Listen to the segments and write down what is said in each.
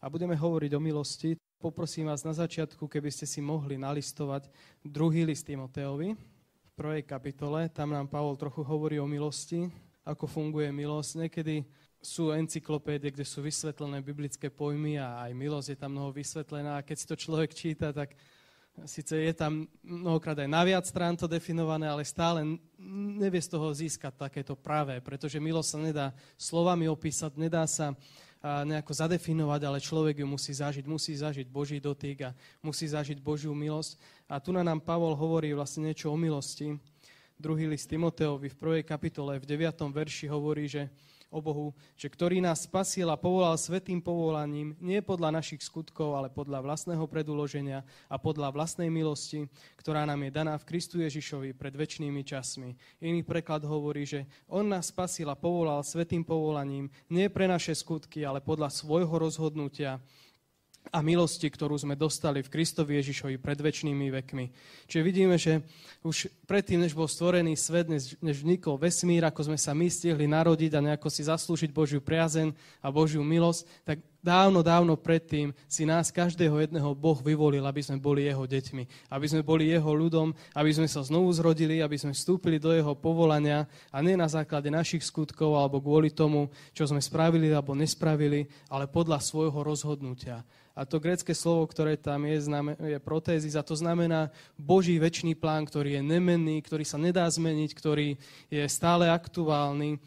a budeme hovoriť o milosti. Poprosím vás na začiatku, keby ste si mohli nalistovať 2. list Timoteovi v 1. kapitole. Tam nám Pavol trochu hovorí o milosti, ako funguje milosť. Niekedy sú encyklopédie, kde sú vysvetlené biblické pojmy a aj milosť je tam mnoho vysvetlená. A keď si to človek číta, tak síce je tam mnohokrát aj na viac strán to definované, ale stále nevie z toho získať takéto pravé, pretože milosť sa nedá slovami opísať, nedá sa nejako zadefinovať, ale človek ju musí zažiť Boží dotyk a musí zažiť Božiu milosť. A tu nám Pavol hovorí vlastne niečo o milosti. 2. list Timoteovi v 1. kapitole v 9. verši hovorí, že o Bohu, že ktorý nás spasil a povolal svätým povolaním, nie podľa našich skutkov, ale podľa vlastného predúloženia a podľa vlastnej milosti, ktorá nám je daná v Kristu Ježišovi pred večnými časmi. Iný preklad hovorí, že on nás spasil a povolal svätým povolaním, nie pre naše skutky, ale podľa svojho rozhodnutia a milosti, ktorú sme dostali v Kristovi Ježišovi pred večnými vekmi. Čiže vidíme, že už predtým, než bol stvorený svet, než vnikol vesmír, ako sme sa my stihli narodiť a nejako si zaslúžiť Božiu priazeň a Božiu milosť, tak dávno predtým si nás, každého jedného, Boh vyvolil, aby sme boli jeho deťmi, aby sme boli jeho ľudom, aby sme sa znovu zrodili, aby sme vstúpili do jeho povolania a nie na základe našich skutkov alebo kvôli tomu, čo sme spravili alebo nespravili, ale podľa svojho rozhodnutia. A to grécke slovo, ktoré tam je protézis, a to znamená Boží večný plán, ktorý je nemenný, ktorý sa nedá zmeniť, ktorý je stále aktuálny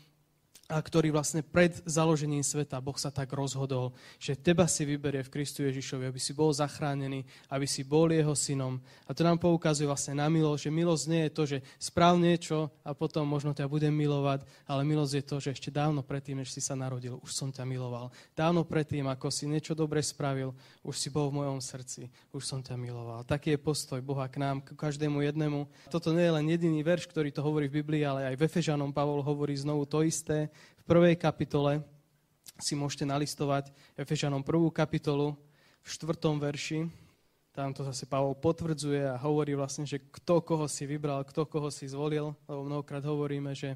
a ktorý vlastne pred založením sveta Boh sa tak rozhodol, že teba si vyberie v Kristu Ježišovi, aby si bol zachránený, aby si bol jeho synom. A to nám poukazuje vlastne na milosť, že milosť nie je to, že správ niečo a potom možno ťa budem milovať, ale milosť je to, že ešte dávno predtým, než si sa narodil, už som ťa miloval. Dávno predtým, ako si niečo dobre spravil, už si bol v mojom srdci, už som ťa miloval. Taký je postoj Boha k nám, k každému jednému. Toto nie je len jediný verš, ktorý to hovorí v Biblii, ale aj v Efežanom Pavol hovorí znovu to isté. V 1. kapitole si môžete nalistovať Efežanom 1. kapitolu v 4. verši. Tam to zase Pavol potvrdzuje a hovorí vlastne, že kto koho si vybral, kto koho si zvolil. Lebo mnohokrát hovoríme, že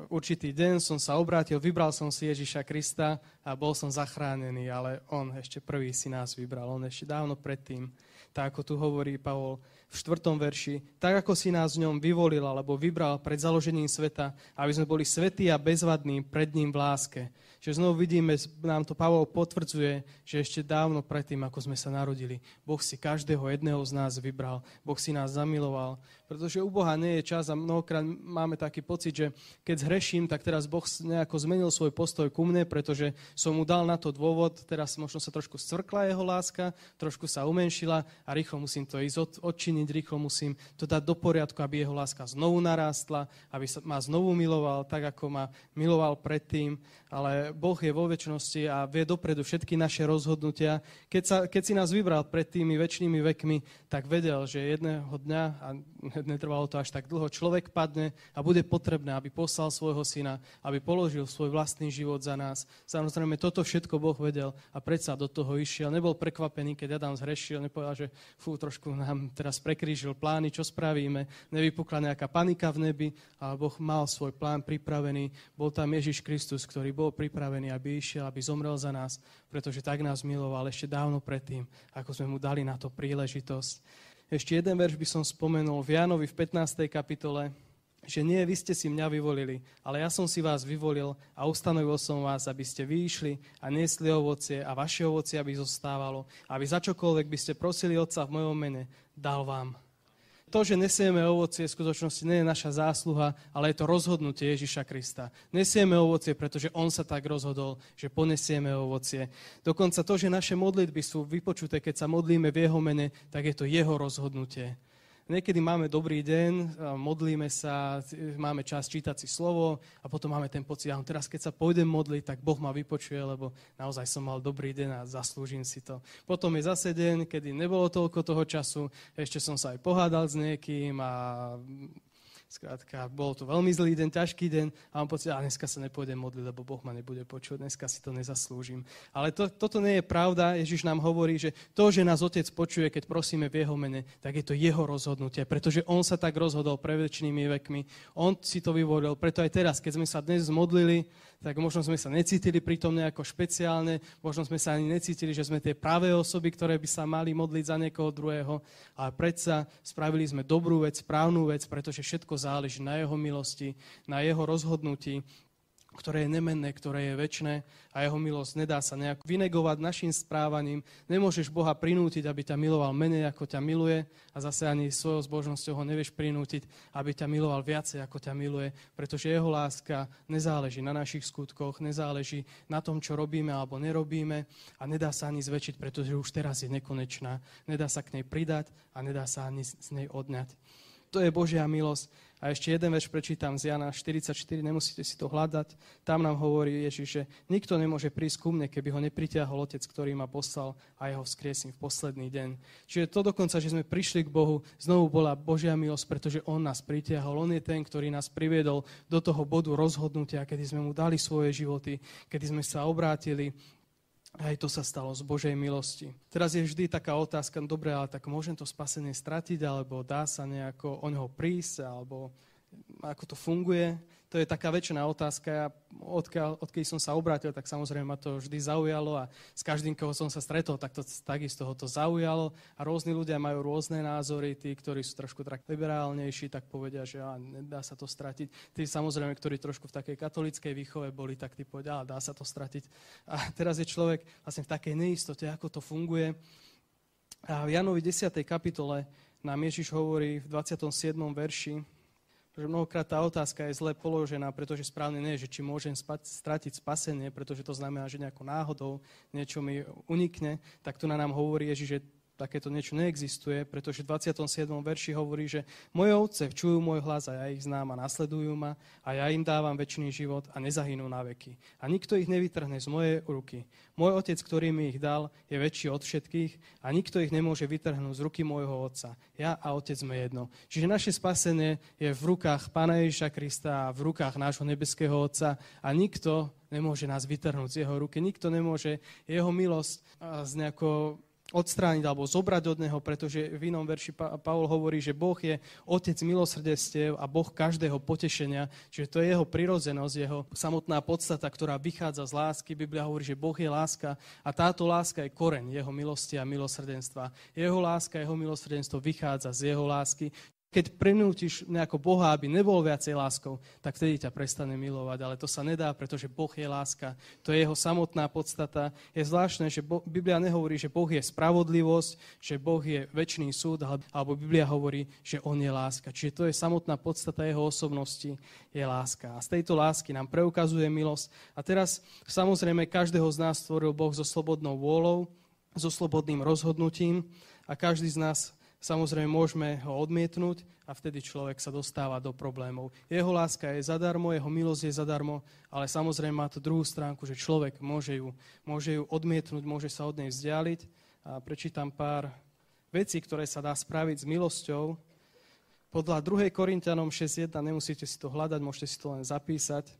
určitý deň som sa obrátil, vybral som si Ježiša Krista a bol som zachránený, ale on ešte prvý si nás vybral, on ešte dávno predtým. Tak ako tu hovorí Pavol v 4. verši, tak ako si nás v ňom vyvolil alebo vybral pred založením sveta, aby sme boli svätí a bezvadní pred ním v láske. Že znovu vidíme, nám to Pavol potvrdzuje, že ešte dávno predtým, ako sme sa narodili, Boh si každého jedného z nás vybral, Boh si nás zamiloval, pretože u Boha nie je čas a mnohokrát máme taký pocit, že keď zhreším, tak teraz Boh nejako zmenil svoj postoj ku mne, pretože som mu dal na to dôvod, teraz možno sa trošku scvrkla jeho láska, trošku sa umenšila a rýchlo musím to ísť odčiniť, rýchlo musím to dať do poriadku, aby jeho láska znovu narástla, aby ma znovu miloval, tak ako ma miloval predtým, ale Boh je vo večnosti a vie dopredu všetky naše rozhodnutia. Keď si nás vybral pred tými večnými vekmi, tak vedel, že jedného dňa, a netrvalo to až tak dlho, človek padne a bude potrebné, aby poslal svojho syna, aby položil svoj vlastný život za nás. Samozrejme, toto všetko Boh vedel a predsa do toho išiel. Nebol prekvapený, keď Adam zhrešil, nepovedal, že trošku nám teraz prekrížil plány, čo spravíme. Nevypukla nejaká panika v nebi, ale Boh mal svoj plán pripravený. Bol tam Ježiš Kristus, ktorý bol pripravený, aby išiel, aby zomrel za nás, pretože tak nás miloval ešte dávno predtým, ako sme mu dali na to príležitosť. Ešte jeden verš by som spomenul v Jánovi v 15. kapitole, že nie vy ste si mňa vyvolili, ale ja som si vás vyvolil a ustanovil som vás, aby ste vyšli a niesli ovocie a vaše ovocie, aby zostávalo, aby za čokoľvek by ste prosili Otca v mojom mene, dal vám. To, že nesieme ovocie, v skutočnosti nie je naša zásluha, ale je to rozhodnutie Ježiša Krista. Nesieme ovocie, pretože on sa tak rozhodol, že ponesieme ovocie. Dokonca to, že naše modlitby sú vypočuté, keď sa modlíme v jeho mene, tak je to jeho rozhodnutie. Niekedy máme dobrý deň, modlíme sa, máme čas čítať si slovo a potom máme ten pocit, teraz keď sa pôjdem modliť, tak Boh ma vypočuje, lebo naozaj som mal dobrý deň a zaslúžim si to. Potom je zase deň, kedy nebolo toľko toho času, ešte som sa aj pohádal s niekým a Skrátka, bol to veľmi zlý deň, ťažký deň a mám pocit, že dneska sa nepôjdem modliť, lebo Boh ma nebude počuť, dneska si to nezaslúžim. Ale toto nie je pravda. Ježiš nám hovorí, že to, že nás Otec počuje, keď prosíme v jeho mene, tak je to jeho rozhodnutie, pretože on sa tak rozhodol pre večnými vekmi. On si to vyvolil, preto aj teraz, keď sme sa dnes modlili, tak možno sme sa necítili pritom nejako špeciálne, možno sme sa ani necítili, že sme tie pravé osoby, ktoré by sa mali modliť za niekoho druhého, ale predsa spravili sme dobrú vec, správnu vec, pretože všetko záleží na jeho milosti, na jeho rozhodnutí, ktoré je nemenné, ktoré je večné a jeho milosť nedá sa nejak vynegovať našim správaním. Nemôžeš Boha prinútiť, aby ťa miloval menej, ako ťa miluje a zase ani svojou zbožnosťou ho nevieš prinútiť, aby ťa miloval viacej, ako ťa miluje, pretože jeho láska nezáleží na našich skutkoch, nezáleží na tom, čo robíme alebo nerobíme a nedá sa ani zväčšiť, pretože už teraz je nekonečná. Nedá sa k nej pridať a nedá sa ani z nej odňať. To je Božia milosť. A ešte jeden verš prečítam z Jana 44, nemusíte si to hľadať. Tam nám hovorí Ježiš, že nikto nemôže prísť ku mne, keby ho nepritiahol Otec, ktorý ma poslal a jeho vzkriesím v posledný deň. Čiže to dokonca, že sme prišli k Bohu, znovu bola Božia milosť, pretože on nás pritiahol. On je ten, ktorý nás priviedol do toho bodu rozhodnutia, kedy sme mu dali svoje životy, kedy sme sa obrátili. Aj to sa stalo z Božej milosti. Teraz je vždy taká otázka, dobre, ale tak môžem to spasenie stratiť, alebo dá sa nejako o neho prísť, alebo ako to funguje. To je taká väčšiná otázka. Ja odkedy som sa obrátil, tak samozrejme ma to vždy zaujalo a s každým, koho som sa stretol, tak to takisto ho to zaujalo. A rôzni ľudia majú rôzne názory, tí, ktorí sú trošku liberálnejší, tak povedia, že nedá sa to stratiť. Tí samozrejme, ktorí trošku v takej katolíckej výchove boli, tak tí povedia, dá sa to stratiť. A teraz je človek vlastne v takej neistote, ako to funguje. A v Jánovi 10. kapitole nám Ježiš hovorí v 27. verši, že mnohokrát tá otázka je zle položená, pretože správne nie je, že či môžem stratiť spasenie, pretože to znamená, že nejako náhodou niečo mi unikne, tak tu na nám hovorí Ježiš, že takéto niečo neexistuje, pretože v 27. verši hovorí, že moje ovce čujú môj hlas a ja ich znám a nasledujú ma a ja im dávam večný život a nezahynú na veky. A nikto ich nevytrhne z mojej ruky. Môj Otec, ktorý mi ich dal, je väčší od všetkých a nikto ich nemôže vytrhnúť z ruky môjho Otca. Ja a Otec sme jedno. Čiže naše spasenie je v rukách Pána Ježiša Krista a v rukách nášho nebeského Otca a nikto nemôže nás vytrhnúť z jeho ruky. Nikto nemôže jeho milosť z nejako odstrániť alebo zobrať od neho, pretože v inom verši Pavol hovorí, že Boh je Otec milosrdenstiev a Boh každého potešenia, čiže to je jeho prirodzenosť, jeho samotná podstata, ktorá vychádza z lásky. Biblia hovorí, že Boh je láska a táto láska je koreň jeho milosti a milosrdenstva. Jeho láska, jeho milosrdenstvo vychádza z jeho lásky. Keď prinútiš nejako Boha, aby nebol viacej láskou, tak vtedy ťa prestane milovať. Ale to sa nedá, pretože Boh je láska. To je jeho samotná podstata. Je zvláštne, že Biblia nehovorí, že Boh je spravodlivosť, že Boh je večný súd, alebo Biblia hovorí, že on je láska. Čiže to je samotná podstata jeho osobnosti, je láska. A z tejto lásky nám preukazuje milosť. A teraz samozrejme každého z nás stvoril Boh so slobodnou vôľou, so slobodným rozhodnutím a každý z nás samozrejme môžeme ho odmietnúť a vtedy človek sa dostáva do problémov. Jeho láska je zadarmo, jeho milosť je zadarmo, ale samozrejme má to druhú stránku, že človek môže ju odmietnúť, môže sa od nej vzdialiť. A prečítam pár vecí, ktoré sa dá spraviť s milosťou. Podľa 2. Korinťanom 6.1, nemusíte si to hľadať, môžete si to len zapísať.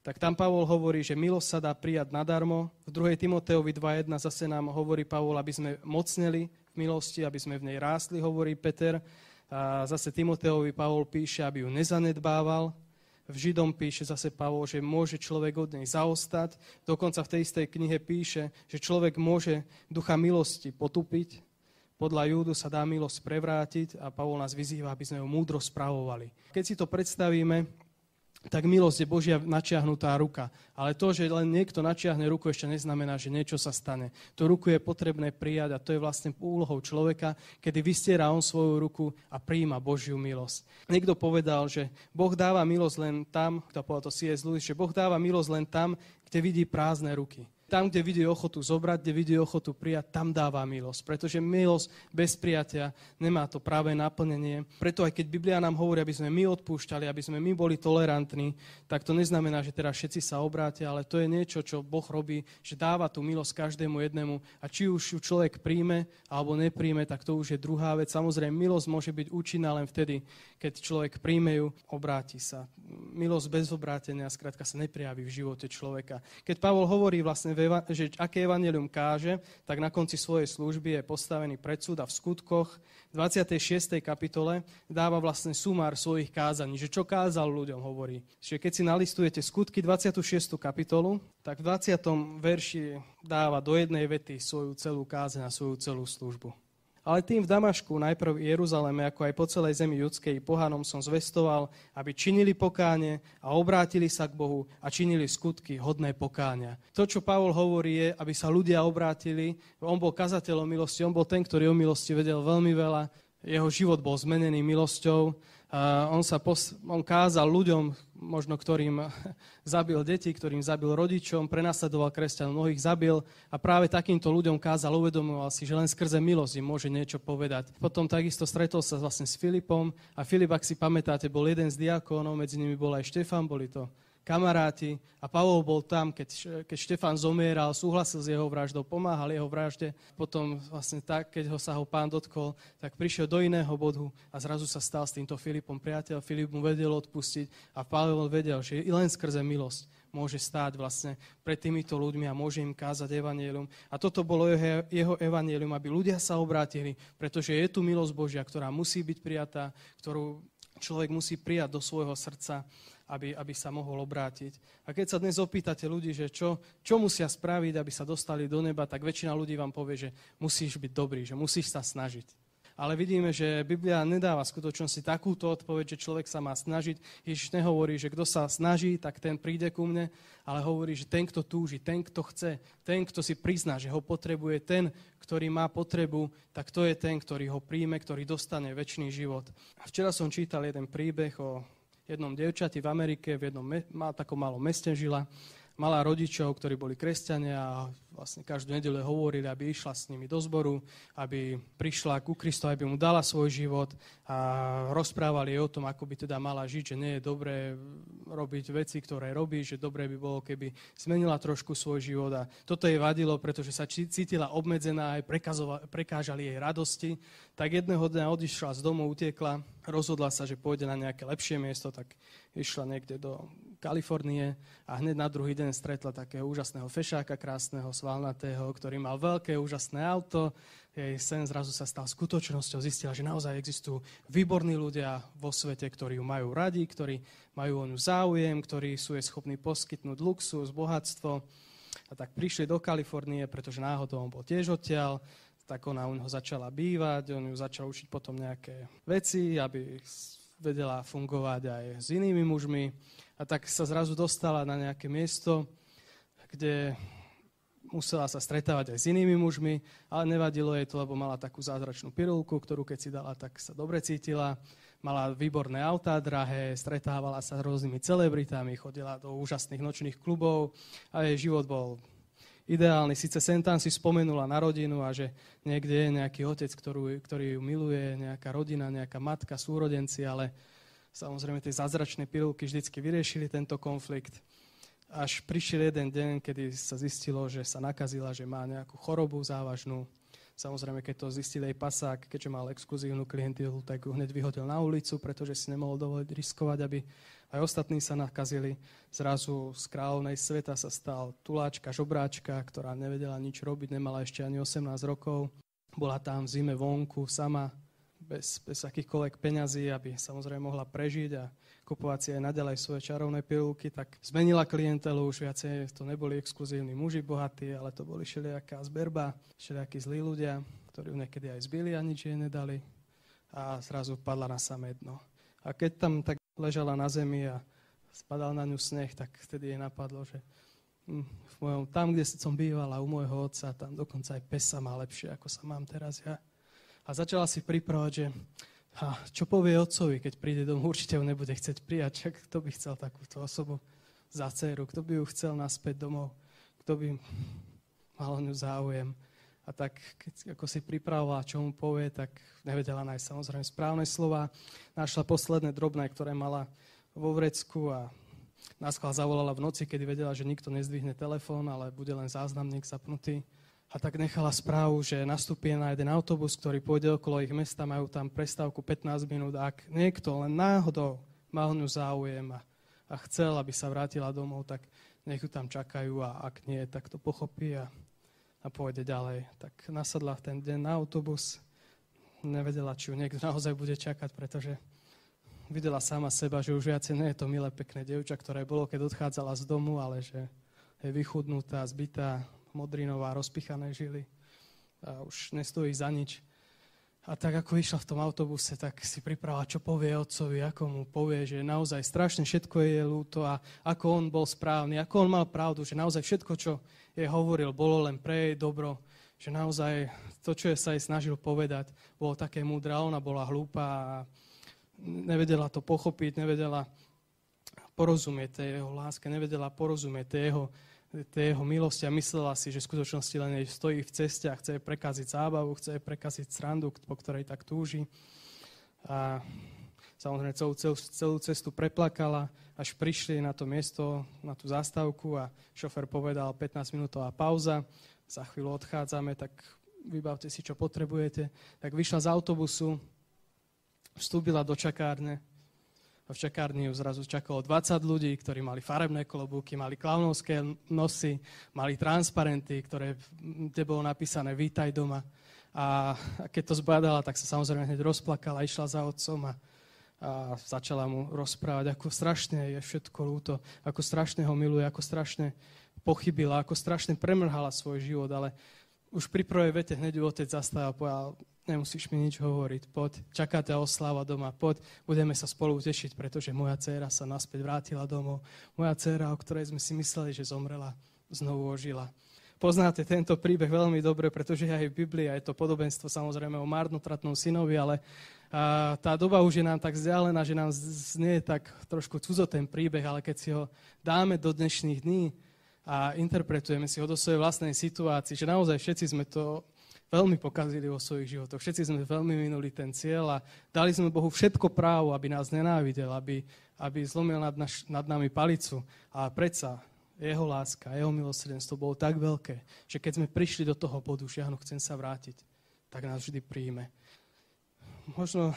Tak tam Pavol hovorí, že milosť sa dá prijať nadarmo. V 2. Timoteovi 2.1 zase nám hovorí Pavol, aby sme mocneli milosti, aby sme v nej rástli, hovorí Peter. A zase Timoteovi Pavol píše, aby ju nezanedbával. V Židom píše zase Pavol, že môže človek od nej zaostať. Dokonca v tej istej knihe píše, že človek môže ducha milosti potupiť. Podľa Júdu sa dá milosť prevrátiť a Pavol nás vyzýva, aby sme ju múdro spravovali. Keď si to predstavíme, tak milosť je Božia načiahnutá ruka. Ale to, že len niekto načiahne ruku, ešte neznamená, že niečo sa stane. Tú ruku je potrebné prijať a to je vlastne úlohou človeka, kedy vystiera on svoju ruku a prijíma Božiu milosť. Niekto povedal, že Boh dáva milosť len tam, kto povedal to C.S. Lewis, že Boh dáva milosť len tam, kde vidí prázdne ruky. tam, kde vidí ochotu zobrať, kde vidí ochotu prijať, tam dáva milosť. Pretože milosť bez prijatia nemá to práve naplnenie. Preto aj keď Biblia nám hovorí, aby sme my odpúšťali, aby sme my boli tolerantní, tak to neznamená, že teraz všetci sa obrátia, ale to je niečo, čo Boh robí, že dáva tú milosť každému jednému. A či už ju človek príjme alebo nepríjme, tak to už je druhá vec. Samozrejme, milosť môže byť účinná len vtedy, keď človek príjme ju, obráti sa. Milosť bez obrátenia skrátka sa neprejaví v živote človeka. Keď Pavol hovorí vlastne, že aké evanjelium káže, tak na konci svojej služby je postavený pred súd a v skutkoch v 26. kapitole dáva vlastne sumár svojich kázaní, že čo kázal ľuďom, hovorí. Čiže keď si nalistujete skutky 26. kapitolu, tak v 20. verši dáva do jednej vety svoju celú kázeň a svoju celú službu. Ale tým v Damašku, najprv v Jeruzaleme, ako aj po celej zemi judskej pohanom som zvestoval, aby činili pokánie a obrátili sa k Bohu a činili skutky hodné pokánia. To, čo Pavol hovorí, je, aby sa ľudia obrátili. On bol kazateľom milosti, on bol ten, ktorý o milosti vedel veľmi veľa. Jeho život bol zmenený milosťou. On kázal ľuďom, možno ktorým zabil deti, ktorým zabil rodičom, prenasledoval kresťanov, mnohých zabil a práve takýmto ľuďom kázal, uvedomoval si, že len skrze milosť im môže niečo povedať. Potom takisto stretol sa vlastne s Filipom a Filip, ak si pamätáte, bol jeden z diakónov, medzi nimi bol aj Štefan, boli to kamaráti a Pavol bol tam, keď Štefan zomieral, súhlasil s jeho vraždou, pomáhal jeho vražde. Potom vlastne tak, keď sa ho Pán dotkol, tak prišiel do iného bodu a zrazu sa stal s týmto Filipom priateľ. Filip mu vedel odpustiť a Pavol vedel, že len skrze milosť môže stáť vlastne pred týmito ľuďmi a môže im kázať evanjelium. A toto bolo jeho evanjelium, aby ľudia sa obrátili, pretože je tu milosť Božia, ktorá musí byť prijatá, ktorú človek musí prijať do svojho srdca, aby sa mohol obrátiť. A keď sa dnes opýtate ľudí, že čo musia spraviť, aby sa dostali do neba, tak väčšina ľudí vám povie, že musíš byť dobrý, že musíš sa snažiť. Ale vidíme, že Biblia nedáva v skutočnosti takúto odpoveď, že človek sa má snažiť. Ježiš nehovorí, že kto sa snaží, tak ten príde ku mne, ale hovorí, že ten, kto túži, ten, kto chce, ten, kto si prizná, že ho potrebuje, ten, ktorý má potrebu, tak to je ten, ktorý ho príjme, ktorý dostane večný život. A včera som čítal jeden príbeh o jednom dievčati v Amerike, takom malom meste žila, mala rodičov, ktorí boli kresťania a vlastne každú nedeľu hovorili, aby išla s nimi do zboru, aby prišla ku Kristu, aby mu dala svoj život a rozprávali o tom, ako by teda mala žiť, že nie je dobré robiť veci, ktoré robí, že dobré by bolo, keby zmenila trošku svoj život a toto jej vadilo, pretože sa cítila obmedzená, aj prekážali jej radosti, tak jedného dňa odišla z domu, utiekla, rozhodla sa, že pôjde na nejaké lepšie miesto, tak išla niekde do Kalifornie a hneď na druhý deň stretla takého úžasného fešáka, krásneho, svalnatého, ktorý mal veľké, úžasné auto. Jej sen zrazu sa stal skutočnosťou, zistila, že naozaj existujú výborní ľudia vo svete, ktorí ju majú radi, ktorí majú o ňu záujem, ktorí sú jej schopní poskytnúť luxus, bohatstvo. A tak prišli do Kalifornie, pretože náhodou on bol tiež odtiaľ, tak ona u neho začala bývať, on ju začal učiť potom nejaké veci, aby vedela fungovať aj s inými mužmi. A tak sa zrazu dostala na nejaké miesto, kde musela sa stretávať aj s inými mužmi, ale nevadilo jej to, lebo mala takú zázračnú pirulku, ktorú keď si dala, tak sa dobre cítila. Mala výborné autá drahé, stretávala sa s rôznymi celebritami, chodila do úžasných nočných klubov a jej život bol ideálny. Sice sem tam si spomenula na rodinu a že niekde je nejaký otec, ktorý ju miluje, nejaká rodina, nejaká matka, súrodenci, ale samozrejme tie zázračné pilulky vždycky vyriešili tento konflikt. Až prišiel jeden deň, kedy sa zistilo, že sa nakazila, že má nejakú chorobu závažnú. Samozrejme, keď to zistil jej pasák, keďže mal exkluzívnu klientelu, tak ju hneď vyhodil na ulicu, pretože si nemohol dovoliť riskovať, aby aj ostatní sa nakazili. Zrazu z kráľovnej sveta sa stal tuláčka, žobráčka, ktorá nevedela nič robiť, nemala ešte ani 18 rokov. Bola tam v zime vonku, sama, bez akýchkoľvek peňazí, aby samozrejme mohla prežiť a kupovať si aj naďalej svoje čarovné pilulky, tak zmenila klientelu, už viacej to neboli exkluzívni muži bohatí, ale to boli všelijaká zberba, všelijakí zlí ľudia, ktorí ju niekedy aj zbili a nič jej nedali a zrazu padla na samé dno. A keď tam tak ležala na zemi a spadal na ňu sneh, tak vtedy jej napadlo, že tam, kde som bývala u môjho otca, tam dokonca aj pes sa má lepšie, ako sa mám teraz ja. A začala si pripravať, že čo povie otcovi, keď príde domov, určite ho nebude chcieť prijať. Kto by chcel takúto osobu za dceru? Kto by ju chcel naspäť domov? kto by mal o ňu záujem. A tak, keď ako si pripravovala, čo mu povie, tak nevedela nájsť samozrejme správne slova. Našla posledné drobné, ktoré mala vo vrecku a náschvál zavolala v noci, kedy vedela, že nikto nezdvihne telefón, ale bude len záznamník zapnutý. A tak nechala správu, že nastúpi na jeden autobus, ktorý pôjde okolo ich mesta, majú tam prestávku 15 minút. Ak niekto len náhodou mal ňu záujem a chcel, aby sa vrátila domov, tak nech ju tam čakajú a ak nie, tak to pochopí a pôjde ďalej. Tak nasadla v ten deň na autobus, nevedela, či ju niekto naozaj bude čakať, pretože videla sama seba, že už viacej nie je to milé, pekné dievča, ktoré bolo, keď odchádzala z domu, ale že je vychudnutá, zbitá, modrinová, rozpichané žily a už nestojí za nič. A tak ako išla v tom autobuse, tak si pripravila, čo povie otcovi, ako mu povie, že naozaj strašne všetko je ľúto a ako on bol správny, ako on mal pravdu, že naozaj všetko, čo jej hovoril, bolo len pre jej dobro, že naozaj to, čo sa jej snažil povedať, bolo také múdre, ona bola hlúpa a nevedela to pochopiť, nevedela porozumieť tej jeho láske, nevedela porozumieť tej jeho milosti a myslela si, že v skutočnosti len jej stojí v ceste a chce prekaziť zábavu, chce prekaziť srandu, po ktorej tak túži. A samozrejme celú cestu preplakala, až prišli na to miesto, na tú zastávku a šofér povedal 15-minútová pauza, za chvíľu odchádzame, tak vybavte si, čo potrebujete. Tak vyšla z autobusu, vstúpila do čakárne, a v čakárni ju zrazu čakalo 20 ľudí, ktorí mali farebné klobúky, mali klaunovské nosy, mali transparenty, kde bolo napísané Vítaj doma. A keď to zbadala, tak sa samozrejme hneď rozplakala, išla za otcom a začala mu rozprávať, ako strašne je všetko ľúto, ako strašne ho miluje, ako strašne pochybila, ako strašne premrhala svoj život, ale už pri prvej vete hneď ju otec zastavil a povedal, nemusíš mi nič hovoriť, poď, čaká ťa oslava doma, poď, budeme sa spolu tešiť, pretože moja dcéra sa naspäť vrátila domov. Moja dcéra, o ktorej sme si mysleli, že zomrela, znovu ožila. Poznáte tento príbeh veľmi dobre, pretože aj v Biblii je to podobenstvo samozrejme o marnotratnom synovi, ale tá doba už je nám tak vzdialená, že nám znie tak trošku cudzo ten príbeh, ale keď si ho dáme do dnešných dní a interpretujeme si ho do svojej vlastnej situácii, že naozaj všetci sme to veľmi pokazili vo svojich životoch. Všetci sme veľmi minuli ten cieľ a dali sme Bohu všetko právo, aby nás nenávidel, aby zlomil nad nami palicu. A predsa jeho láska, jeho milosrdenstvo bolo tak veľké, že keď sme prišli do toho bodu, že áno, chcem sa vrátiť, tak nás vždy príjme. Možno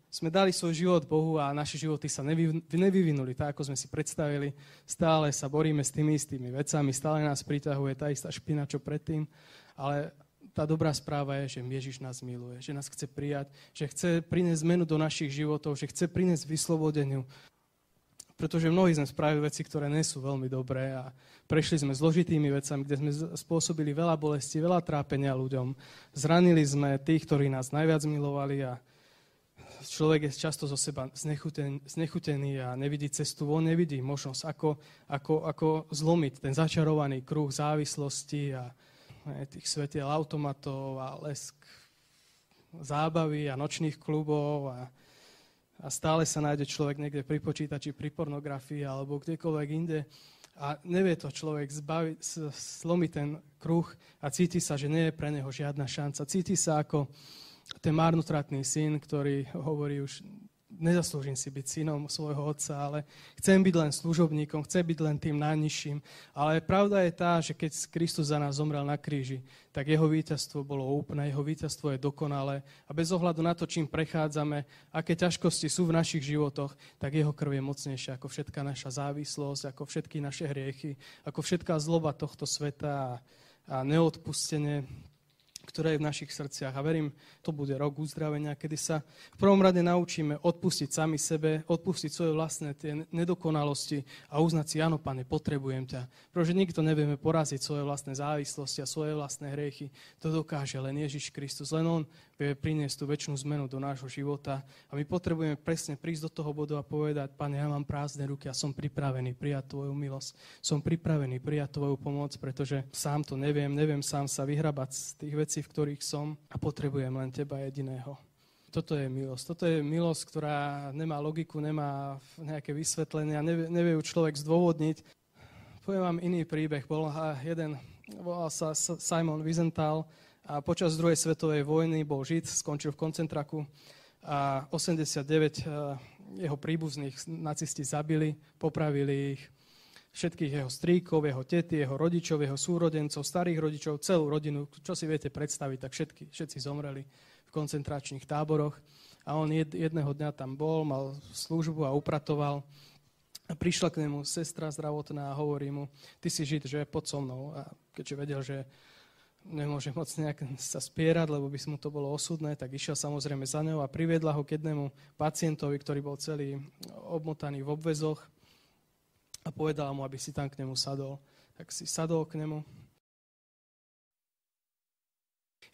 sme dali svoj život Bohu a naše životy sa nevyvinuli tak, ako sme si predstavili. Stále sa boríme s tými istými vecami, stále nás priťahuje tá istá špina, čo predtým, ale tá dobrá správa je, že Ježiš nás miluje, že nás chce prijať, že chce priniesť zmenu do našich životov, že chce priniesť vyslobodeniu. Pretože mnohí sme spravili veci, ktoré nie sú veľmi dobré a prešli sme zložitými vecami, kde sme spôsobili veľa bolesti, veľa trápenia ľuďom. Zranili sme tých, ktorí nás najviac milovali a človek je často zo seba znechutený a nevidí cestu von, nevidí možnosť, ako zlomiť ten začarovaný kruh závislosti a tých svetiel automatov a lesk zábavy a nočných klubov a stále sa nájde človek niekde pri počítači, pri pornografii alebo kdekoľvek inde a nevie to človek zlomiť ten kruh a cíti sa, že nie je pre neho žiadna šanca. Cíti sa ako ten marnotratný syn, ktorý hovorí už nezaslúžim si byť synom svojho otca, ale chcem byť len služobníkom, chcem byť len tým najnižším. Ale pravda je tá, že keď Kristus za nás zomrel na kríži, tak jeho víťazstvo bolo úplné, jeho víťazstvo je dokonalé a bez ohľadu na to, čím prechádzame, aké ťažkosti sú v našich životoch, tak jeho krv je mocnejšia ako všetká naša závislosť, ako všetky naše hriechy, ako všetká zloba tohto sveta a neodpustenie, ktoré je v našich srdciach. A verím, to bude rok uzdravenia, kedy sa v prvom rade naučíme odpustiť sami sebe, odpustiť svoje vlastné tie nedokonalosti a uznať si, áno, Pane, potrebujem ťa. Pretože nikto nevieme poraziť svoje vlastné závislosti a svoje vlastné hriechy. To dokáže len Ježiš Kristus. Len on vie priniesť tú večnú zmenu do nášho života. A my potrebujeme presne prísť do toho bodu a povedať, Pane, ja mám prázdne ruky a som pripravený prijať tvoju milosť. Som pripravený prijať tvoju pomoc, pretože sám to neviem sám sa vyhrabať z tých vecí, v ktorých som a potrebujem len teba jediného. Toto je milosť. Toto je milosť, ktorá nemá logiku, nemá nejaké vysvetlenia, nevie ju človek zdôvodniť. Poviem vám iný príbeh. Volal sa Simon Wiesenthal a počas druhej svetovej vojny bol Žid, skončil v koncentraku a 89 jeho príbuzných nacisti zabili, popravili ich, všetkých jeho strýkov, jeho tety, jeho rodičov, jeho súrodencov, starých rodičov, celú rodinu, čo si viete predstaviť, tak všetci zomreli v koncentračných táboroch. A on jedného dňa tam bol, mal službu a upratoval. A prišla k nemu sestra zdravotná a hovorí mu, ty si Žid, že poď so mnou. A keďže vedel, že nemôže moc nejak sa spierať, lebo by mu to bolo osudné, tak išiel samozrejme za ňou a priviedla ho k jednému pacientovi, ktorý bol celý obmotaný v obväzoch a povedala mu, aby si tam k nemu sadol. Tak si sadol k nemu.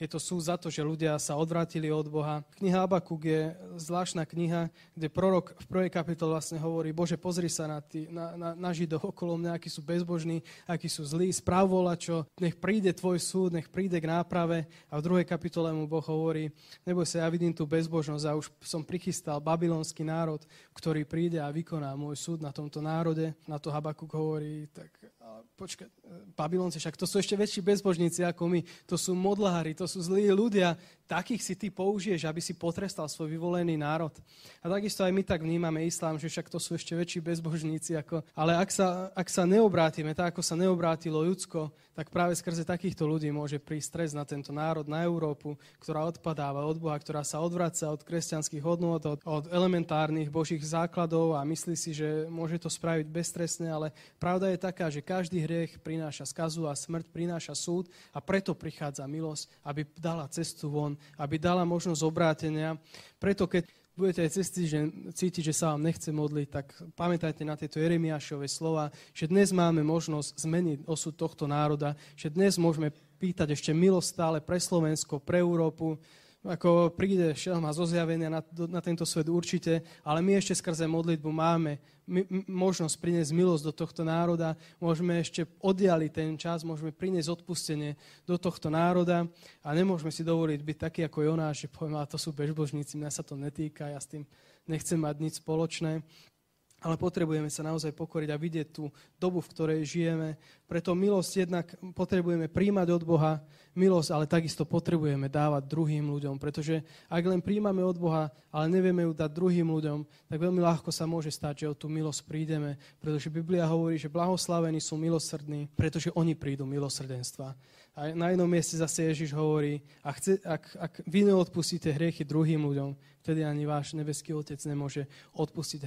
Je to súd za to, že ľudia sa odvrátili od Boha. Kniha Habakuk je zvláštna kniha, kde prorok v prvej kapitole vlastne hovorí, Bože, pozri sa na Židov okolo mňa, akí sú bezbožní, akí sú zlí, správ volačo, nech príde tvoj súd, nech príde k náprave. A v druhej kapitole mu Boh hovorí, neboj sa, ja vidím tú bezbožnosť a už som prichystal babylonský národ, ktorý príde a vykoná môj súd na tomto národe. Na to Habakuk hovorí, tak počkaj, Babylonci, však to sú ešte väčší bezbožníci ako my, to sú modlári, to sú zlí ľudia, takých si ty použiješ, aby si potrestal svoj vyvolený národ. A takisto aj my tak vnímame islám, že však to sú ešte väčší bezbožníci. Ale ak sa neobrátime, tak ako sa neobrátilo Judsko, tak práve skrze takýchto ľudí môže prísť stres na tento národ, na Európu, ktorá odpadáva od Boha, ktorá sa odvraca od kresťanských hodnôt, od elementárnych božích základov a myslí si, že môže to spraviť beztrestne, ale pravda je taká, že každý hriech prináša skazu a smrť prináša súd a preto prichádza milosť, aby dala cestu von, aby dala možnosť obrátenia. Preto keď budete aj cítiť, že sa vám nechce modliť, tak pamätajte na tieto Jeremiášove slova, že dnes máme možnosť zmeniť osud tohto národa, že dnes môžeme pýtať ešte milosť stále pre Slovensko, pre Európu. Ako príde šelma zo zjavenia na tento svet určite, ale my ešte skrze modlitbu máme možnosť priniesť milosť do tohto národa, môžeme ešte oddialiť ten čas, môžeme priniesť odpustenie do tohto národa a nemôžeme si dovoliť byť taký ako Jonáš, že poviem, ale to sú bezbožníci, mňa sa to netýka, ja s tým nechcem mať nič spoločné. Ale potrebujeme sa naozaj pokoriť a vidieť tú dobu, v ktorej žijeme. Preto milosť jednak potrebujeme príjmať od Boha, milosť, ale takisto potrebujeme dávať druhým ľuďom. Pretože ak len príjmame od Boha, ale nevieme ju dať druhým ľuďom, tak veľmi ľahko sa môže stať, že o tú milosť prídeme. Pretože Biblia hovorí, že blahoslavení sú milosrdní, pretože oni prídu milosrdenstva. A na jednom mieste zase Ježiš hovorí, ak vy neodpustíte hriechy druhým ľuďom, vtedy ani váš nebeský Otec nemôže odpustiť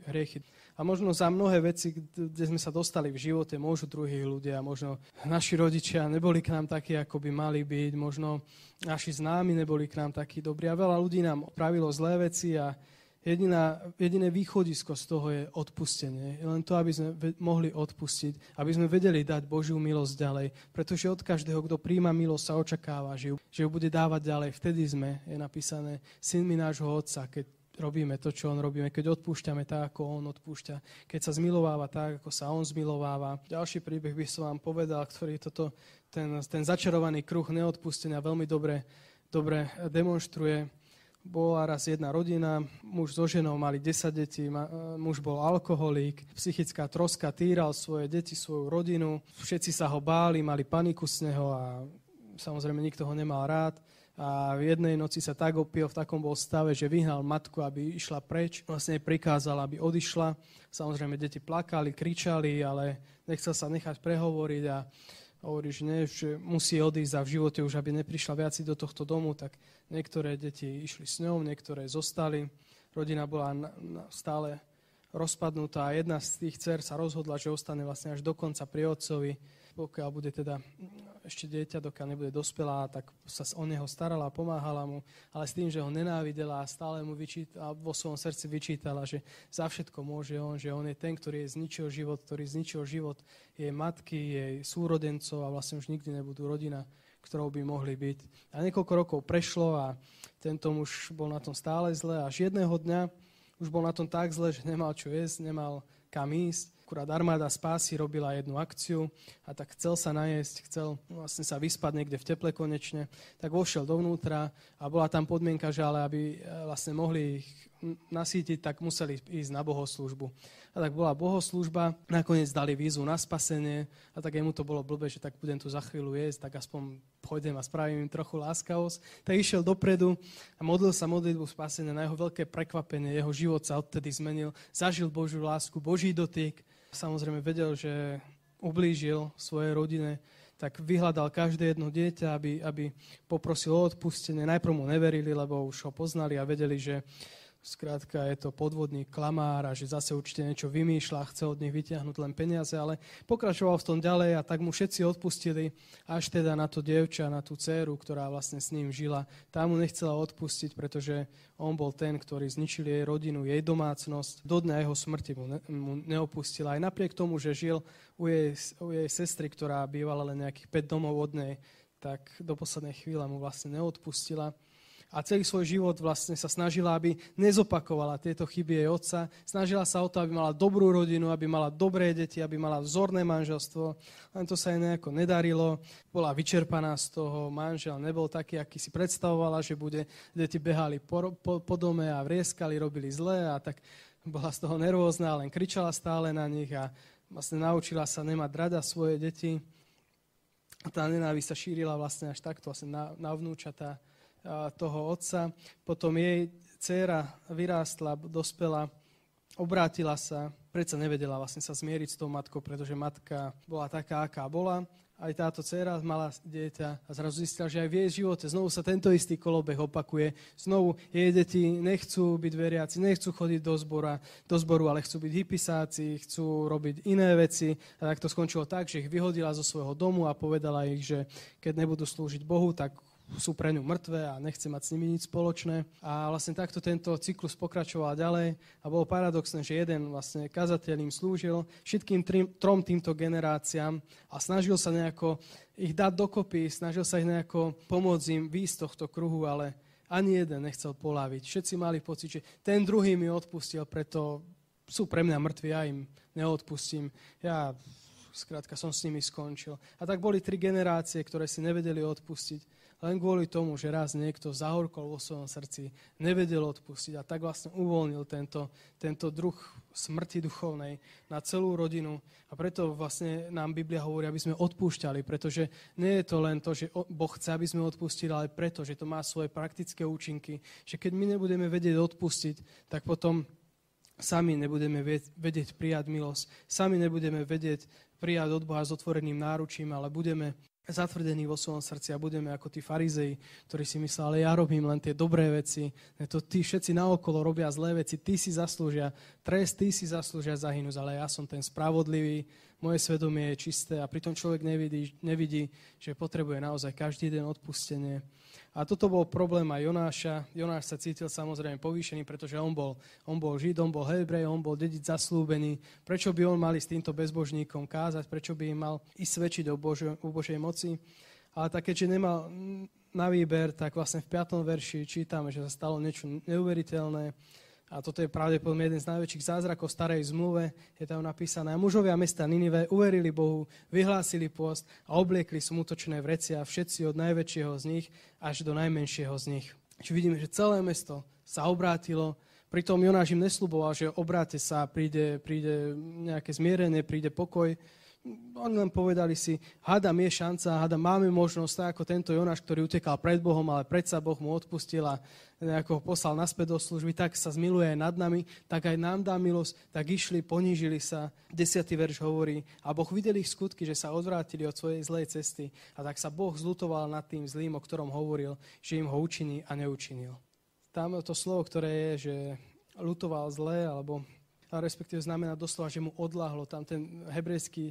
hriechy. A možno za mnohé veci, kde sme sa dostali v živote, môžu druhí ľudia, možno naši rodičia neboli k nám takí, ako by mali byť, možno naši známi neboli k nám takí dobrí a veľa ľudí nám pravilo zlé veci a jediné východisko z toho je odpustenie. Je len to, aby sme mohli odpustiť, aby sme vedeli dať Božiu milosť ďalej. Pretože od každého, kto príjma milosť, sa očakáva, že ju bude dávať ďalej. Vtedy je napísané synmi nášho Otca, keď robíme to, čo on robíme, keď odpúšťame tak, ako on odpúšťa, keď sa zmilováva tak, ako sa on zmilováva. Ďalší príbeh by som vám povedal, ktorý ten začarovaný kruh neodpustenia veľmi dobre demonstruje. Bola raz jedna rodina, muž so ženou, mali 10 detí, muž bol alkoholík, psychická troska, týral svoje deti, svoju rodinu. Všetci sa ho báli, mali paniku z neho a samozrejme nikto ho nemal rád. A v jednej noci sa tak opil, v takom bol stave, že vyhnal matku, aby išla preč. Vlastne jej prikázal, aby odišla. Samozrejme deti plakali, kričali, ale nechcel sa nechať prehovoriť a hovorí, že musí odísť a v živote už, aby neprišla viac do tohto domu, tak niektoré deti išli s ňou, niektoré zostali. Rodina bola stále rozpadnutá a jedna z tých dcer sa rozhodla, že ostane vlastne až do konca pri otcovi. Pokiaľ bude teda ešte dieťa, dokiaľ nebude dospelá, tak sa o neho starala a pomáhala mu, ale s tým, že ho nenávidela a stále mu vo svojom srdci vyčítala, že za všetko môže on, že on je ten, ktorý zničil život jej matky, jej súrodencov a vlastne už nikdy nebudú rodina, ktorou by mohli byť. A niekoľko rokov prešlo a tento muž bol na tom stále zle, až jedného dňa už bol na tom tak zle, že nemal čo jesť, nemal kam ísť. Akurát armáda spásy robila jednu akciu a tak chcel sa najesť, chcel vlastne sa vyspať niekde v teple konečne, tak vošiel dovnútra a bola tam podmienka, že ale aby vlastne mohli ich nasýtiť, tak museli ísť na bohoslúžbu. A tak bola bohoslúžba, nakoniec dali výzvu na spasenie a tak jemu to bolo blbé, že tak budem tu za chvíľu jesť, tak aspoň pôjdem a spravím im trochu láskavosť. Tak išiel dopredu a modlil sa modlitbu spasenia. Na jeho veľké prekvapenie, jeho život sa odtedy zmenil. Zažil Božiu lásku, Boží dotyk. Samozrejme vedel, že ublížil svojej rodine, tak vyhľadal každé jedno dieťa, aby poprosil o odpustenie. Najprv mu neverili, lebo už ho poznali a vedeli, že skrátka je to podvodník, klamár a že zase určite niečo vymýšľa, chce od nich vytiahnuť len peniaze, ale pokračoval v tom ďalej a tak mu všetci odpustili, až teda na to dievča, na tú dcéru, ktorá vlastne s ním žila. Tá mu nechcela odpustiť, pretože on bol ten, ktorý zničil jej rodinu, jej domácnosť. Do dňa jeho smrti mu neopustila. Aj napriek tomu, že žil u jej sestry, ktorá bývala len nejakých 5 domov od nej, tak do poslednej chvíle mu vlastne neodpustila. A celý svoj život vlastne sa snažila, aby nezopakovala tieto chyby jej otca. Snažila sa o to, aby mala dobrú rodinu, aby mala dobré deti, aby mala vzorné manželstvo. Len to sa jej nejako nedarilo. Bola vyčerpaná z toho. Manžel nebol taký, aký si predstavovala, že bude. Deti behali po dome a vrieskali, robili zle a tak bola z toho nervózna, len kričala stále na nich a vlastne naučila sa nemať rada svoje deti. Tá nenávisť sa šírila vlastne až takto vlastne na vnúčatá toho otca. Potom jej dcéra vyrástla, dospela, obrátila sa, predsa nevedela vlastne sa zmieriť s tou matkou, pretože matka bola taká, aká bola. Aj táto dcéra mala dieťa a zrazu zistila, že aj v jej živote znovu sa tento istý kolobeh opakuje. Znovu jej deti nechcú byť veriaci, nechcú chodiť do zboru, ale chcú byť hypisáci, chcú robiť iné veci. A tak to skončilo tak, že ich vyhodila zo svojho domu a povedala ich, že keď nebudú slúžiť Bohu, tak sú pre ňu mŕtve a nechce mať s nimi nič spoločné. A vlastne takto tento cyklus pokračoval ďalej a bolo paradoxné, že jeden vlastne kazateľ im slúžil všetkým trom týmto generáciám a snažil sa nejako ich dať dokopy, snažil sa ich nejako pomôcť im výjsť z tohto kruhu, ale ani jeden nechcel poláviť. Všetci mali pocit, že ten druhý mi odpustil, preto sú pre mňa mŕtvi, ja im neodpustím. Ja skrátka som s nimi skončil. A tak boli 3 generácie, ktoré si nevedeli odpustiť. Len kvôli tomu, že raz niekto zahorkol vo svojom srdci, nevedel odpustiť a tak vlastne uvoľnil tento druh smrti duchovnej na celú rodinu. A preto vlastne nám Biblia hovorí, aby sme odpúšťali, pretože nie je to len to, že Boh chce, aby sme odpustili, ale preto, že to má svoje praktické účinky, že keď my nebudeme vedieť odpustiť, tak potom sami nebudeme vedieť prijať milosť, sami nebudeme vedieť prijať od Boha s otvoreným náručím, ale budeme zatvrdení vo svojom srdci a budeme ako tí farizei, ktorí si mysleli, ale ja robím len tie dobré veci, to tí všetci naokolo robia zlé veci, tí si zaslúžia trest, tí si zaslúžia zahynúť, ale ja som ten spravodlivý, moje svedomie je čisté a pritom človek nevidí, že potrebuje naozaj každý deň odpustenie. A toto bol problém aj Jonáša. Jonáš sa cítil samozrejme povýšený, pretože on bol Žid, on bol Hebrej, on bol dedič zasľúbený. Prečo by on mal ísť týmto bezbožníkom kázať? Prečo by im mal ísť svedčiť o Božej moci? Ale tak keďže nemal na výber, tak vlastne v 5. verši čítame, že sa stalo niečo neuveriteľné. A toto je pravdepodobne jeden z najväčších zázrakov starej zmluve. Je tam napísané: a mužovia mesta Ninive uverili Bohu, vyhlásili pôst a obliekli smutočné vrecia, všetci od najväčšieho z nich až do najmenšieho z nich. Čiže vidíme, že celé mesto sa obrátilo. Pritom Jonáš im nesľuboval, že obráte sa, príde nejaké zmierenie, príde pokoj. Oni len povedali si, hádam je šanca, hádam máme možnosť, tak ako tento Jonáš, ktorý utekal pred Bohom, ale predsa Boh mu odpustil a nejako ho poslal naspäť do služby, tak sa zmiluje aj nad nami, tak aj nám dá milosť, tak išli, ponížili sa. 10. verš hovorí, a Boh videl ich skutky, že sa odvrátili od svojej zlej cesty a tak sa Boh zľutoval nad tým zlým, o ktorom hovoril, že im ho učiní a neučinil. Tam to slovo, ktoré je, že ľutoval zlé, alebo respektíve znamená doslova, že mu odľahlo. Tam ten hebrejský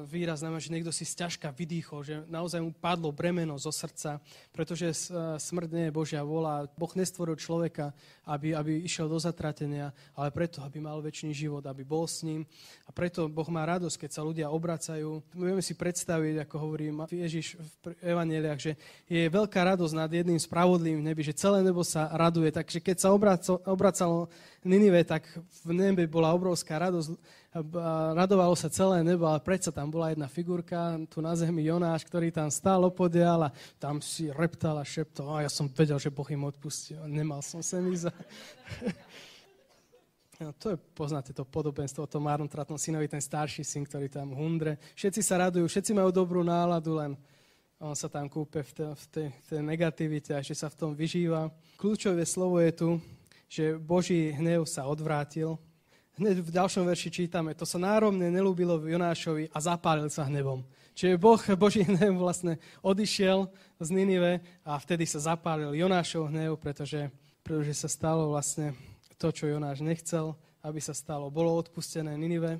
výraz znamená, že niekto si sťažka vydýchol, že naozaj mu padlo bremeno zo srdca, pretože smrť nie je Božia vôľa. Boh nestvoril človeka, aby išiel do zatratenia, ale preto, aby mal večný život, aby bol s ním. A preto Boh má radosť, keď sa ľudia obracajú. Môžeme si predstaviť, ako hovorí Ježiš v evanjeliách, že je veľká radosť nad jedným spravodlivým v nebi, že celé nebo sa raduje. Takže keď sa obracalo Ninive, tak v nebe bola obrovská radosť, radovalo sa celé nebo, ale predsa tam bola jedna figurka, tu na zemi Jonáš, ktorý tam stál opodiaľ a tam si reptal a šeptal, a ja som vedel, že Boh im odpustí, nemal som sem ísť. No, poznáte to podobenstvo o tom marnotratnom synovi, ten starší syn, ktorý tam hundre. Všetci sa radujú, všetci majú dobrú náladu, len on sa tam kúpe v tej negativite a že sa v tom vyžíva. Kľúčové slovo je tu, že Boží hnev sa odvrátil. Hneď v ďalšom verši čítame, to sa náramne nelúbilo Jonášovi a zapálil sa hnevom. Čiže Boží hnev vlastne odišiel z Ninive a vtedy sa zapálil Jonášov hnev, pretože sa stalo vlastne to, čo Jonáš nechcel, aby sa stalo. Bolo odpustené Ninive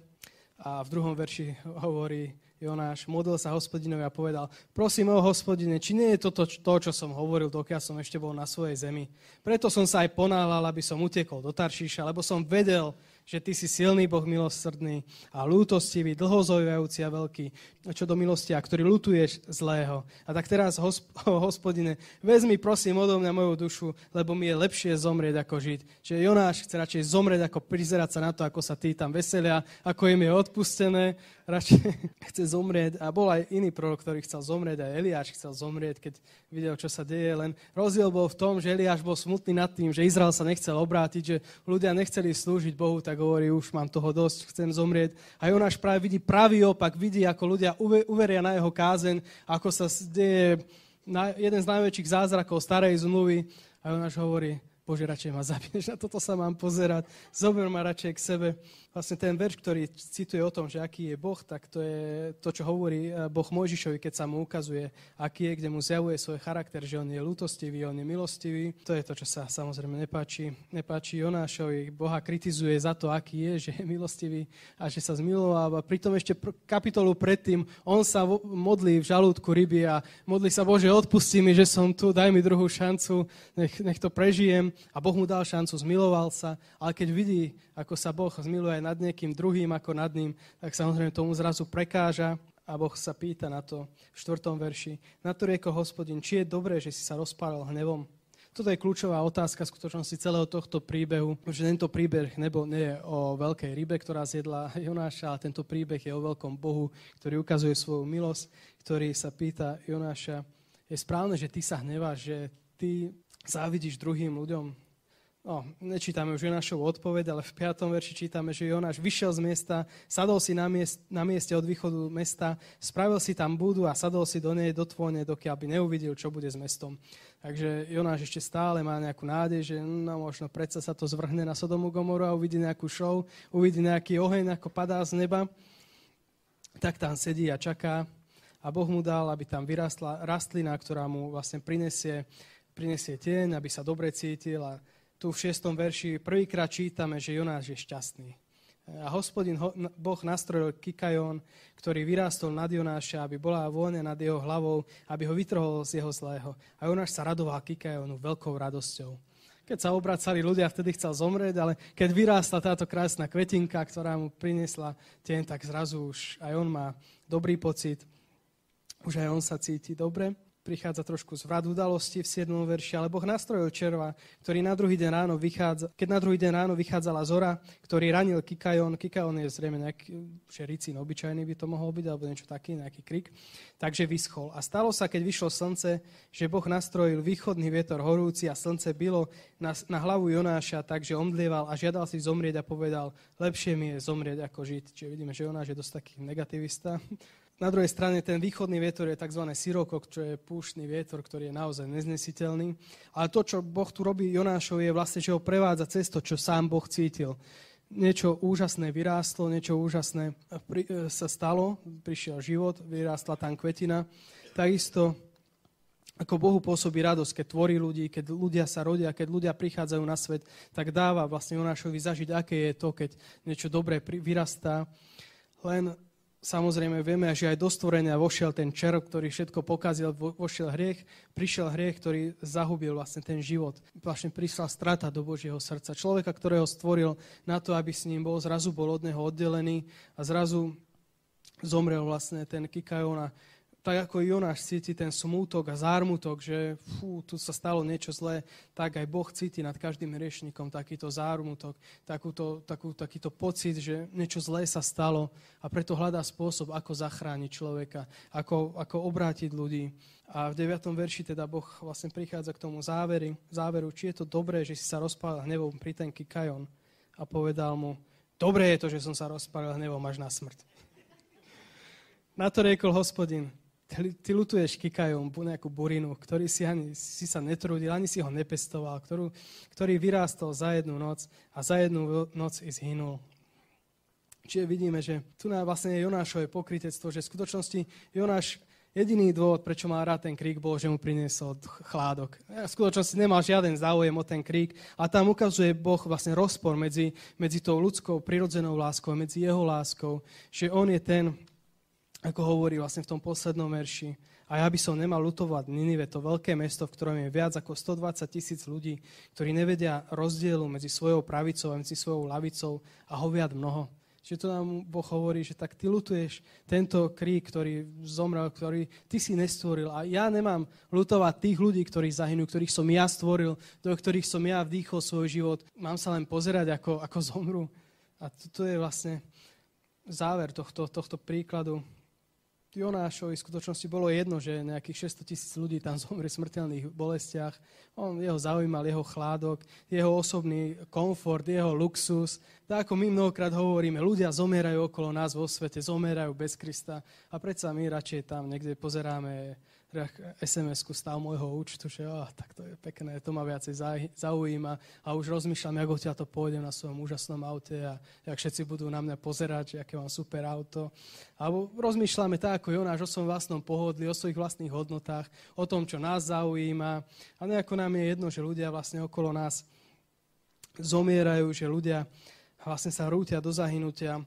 a v 2. verši hovorí Jonáš, modlil sa Hospodinovi a povedal, prosím o Hospodine, či nie je toto to, čo som hovoril, dokiaľ som ešte bol na svojej zemi. Preto som sa aj ponáhľal, aby som utekol do Taršíša, lebo som vedel, že ty si silný Boh milosrdný a ľútostivý, dlhozojvajúci a veľký, čo do milosti, a ktorý ľutuješ zlého. A tak teraz, Hospodine, vezmi prosím odo mňa moju dušu, lebo mi je lepšie zomrieť ako žiť. Čiže Jonáš chce radšej zomrieť, ako prizerať sa na to, ako sa tí tam veselia, ako im je odpustené. Radšej chce zomrieť. A bol aj iný prorok, ktorý chcel zomrieť, aj Eliáš chcel zomrieť, keď videl, čo sa deje. Len rozdiel bol v tom, že Eliáš bol smutný nad tým, že Izrael sa nechcel obrátiť, že ľudia nechceli slúžiť Bohu, tak hovorí, už mám toho dosť, chcem zomrieť. A Jonáš práve vidí pravý opak, vidí, ako ľudia uveria na jeho kázeň, ako sa deje jeden z najväčších zázrakov starej zmluvy. A Jonáš hovorí, Bože, radšej ma zabiješ, na toto sa mám pozerať, zober ma radšej k sebe. Vlastne ten verš, ktorý cituje o tom, že aký je Boh, tak to je to, čo hovorí Boh Mojžišovi, keď sa mu ukazuje, aký je, kde mu zjavuje svoj charakter, že on je ľútostivý, on je milostivý. To je to, čo sa samozrejme nepáči Jonášovi. Boha kritizuje za to, aký je, že je milostivý a že sa zmilováva. Pritom ešte kapitolu predtým on sa modlí v žalúdku ryby a modlí sa, Bože, odpusti mi, že som tu, daj mi druhú šancu, nech to prežijem. A Boh mu dal šancu, zmiloval sa, ale keď vidí, ako sa Boh zmiluje aj nad niekým druhým ako nad ním, tak samozrejme tomu zrazu prekáža a Boh sa pýta na to v 4. verši. Na to riekol Hospodin, či je dobré, že si sa rozpálil hnevom. Toto je kľúčová otázka v skutočnosti celého tohto príbehu, že tento príbeh nie je o veľkej rybe, ktorá zjedla Jonáša, ale tento príbeh je o veľkom Bohu, ktorý ukazuje svoju milosť, ktorý sa pýta Jonáša, je správne, že ty sa hneváš, že ty závidíš druhým ľuďom? No, nečítame už Jonášovu odpoveď, ale v 5. verši čítame, že Jonáš vyšiel z miesta, sadol si na mieste od východu mesta, spravil si tam budu a sadol si do nej do tvone, dokiaľ by neuvidel, čo bude s mestom. Takže Jonáš ešte stále má nejakú nádej, že možno predsa sa to zvrhne na Sodomu Gomoru a uvidí nejakú show, uvidí nejaký oheň, ako padá z neba. Tak tam sedí a čaká a Boh mu dal, aby tam vyrástla rastlina, ktorá mu vlastne prinesie tieň, aby sa dobre cítil. A tu v 6. verši prvýkrát čítame, že Jonáš je šťastný. A Hospodin Boh nastrojil Kikajón, ktorý vyrástol nad Jonáša, aby bola vôňa nad jeho hlavou, aby ho vytrhol z jeho zlého. A Jonáš sa radoval Kikajónu veľkou radosťou. Keď sa obracali ľudia, vtedy chcel zomrieť, ale keď vyrástla táto krásna kvetinka, ktorá mu priniesla tieň, tak zrazu už aj on má dobrý pocit, už aj on sa cíti dobre. Prichádza trošku zvrat udalosti v 7. verši, ale Boh nastrojil červa, ktorý keď na druhý deň ráno vychádzala zora, ktorý ranil Kikajón. Kikajón je zrejme nejaký ricín obyčajný by to mohol byť, alebo niečo taký, nejaký krik. Takže vyschol. A stalo sa, keď vyšlo slnce, že Boh nastrojil východný vietor horúci a slnce bilo na hlavu Jonáša, takže omdlieval a žiadal si zomrieť a povedal, lepšie mi je zomrieť ako žiť. Čiže vidíme, že Jonáš je dosť taký negativista. Na druhej strane ten východný vietor je tzv. Sirokok, čo je púštny vietor, ktorý je naozaj neznesiteľný. Ale to, čo Boh tu robí Jonášovi, je vlastne, že ho prevádza cez to, čo sám Boh cítil. Niečo úžasné vyrástlo, niečo úžasné sa stalo, prišiel život, vyrástla tam kvetina. Takisto ako Bohu pôsobí radosť, keď tvorí ľudí, keď ľudia sa rodia, keď ľudia prichádzajú na svet, tak dáva vlastne Jonášovi zažiť, aké je to, keď niečo dobré vyrastá. Len samozrejme vieme, že aj do stvorenia vošiel ten červ, ktorý všetko pokazil, vošiel hriech, prišiel hriech, ktorý zahubil vlastne ten život. Vlastne prišla strata do Božieho srdca. Človeka, ktorého stvoril na to, aby s ním bol, zrazu bol od neho oddelený a zrazu zomrel vlastne ten Kikajón a tak ako Jonáš cíti ten smútok a zármutok, že tu sa stalo niečo zlé, tak aj Boh cíti nad každým hriešnikom takýto zármutok, takýto pocit, že niečo zlé sa stalo a preto hľadá spôsob, ako zachrániť človeka, ako obrátiť ľudí. A v 9. verši teda Boh vlastne prichádza k tomu záveru, či je to dobré, že si sa rozpálil hnevom pri ten Kikajon a povedal mu, dobré je to, že som sa rozpálil hnevom až na smrť. Na to riekol Hospodin, ty ľutuješ Kikajom, nejakú burinu, ktorý si sa netrudil, ani si ho nepestoval, ktorý vyrástol za jednu noc a za jednu noc i zhynul. Čiže vidíme, že tu vlastne je Jonášové pokrytectvo, že v skutočnosti Jonáš jediný dôvod, prečo má rád ten krík, bol, že mu priniesol chládok. V skutočnosti nemal žiaden záujem o ten krík a tam ukazuje Boh vlastne rozpor medzi tou ľudskou prirodzenou láskou, medzi jeho láskou, že on je ten, ako hovorí vlastne v tom poslednom verši. A ja by som nemal ľutovať Ninive, to veľké mesto, v ktorom je viac ako 120 000 ľudí, ktorí nevedia rozdielu medzi svojou pravicou a medzi svojou ľavicou a hoviac mnoho. Čiže to nám Boh hovorí, že tak ty ľutuješ tento krík, ktorý zomrel, ktorý ty si nestvoril. A ja nemám ľutovať tých ľudí, ktorí zahynú, ktorých som ja stvoril, do ktorých som ja vdýchol svoj život. Mám sa len pozerať, ako zomru. A to je vlastne záver tohto príkladu. Jonášovi v skutočnosti bolo jedno, že nejakých 600 000 ľudí tam zomrie v smrteľných bolestiach. Jeho zaujímal jeho chládok, jeho osobný komfort, jeho luxus. Tak ako my mnohokrát hovoríme, ľudia zomierajú okolo nás vo svete, zomierajú bez Krista a predsa my radšej tam niekde pozeráme SMS-ku stav môjho účtu, že tak to je pekné, to ma viacej zaujíma a už rozmýšľam, ako odtiaľ to pôjdem na svojom úžasnom aute a jak všetci budú na mňa pozerať, že aké mám super auto. Alebo rozmýšľame tak, ako Jonáš o svojom vlastnom pohodlí, o svojich vlastných hodnotách, o tom, čo nás zaujíma a nejako nám je jedno, že ľudia vlastne okolo nás zomierajú, že ľudia vlastne sa rútia do zahynutia.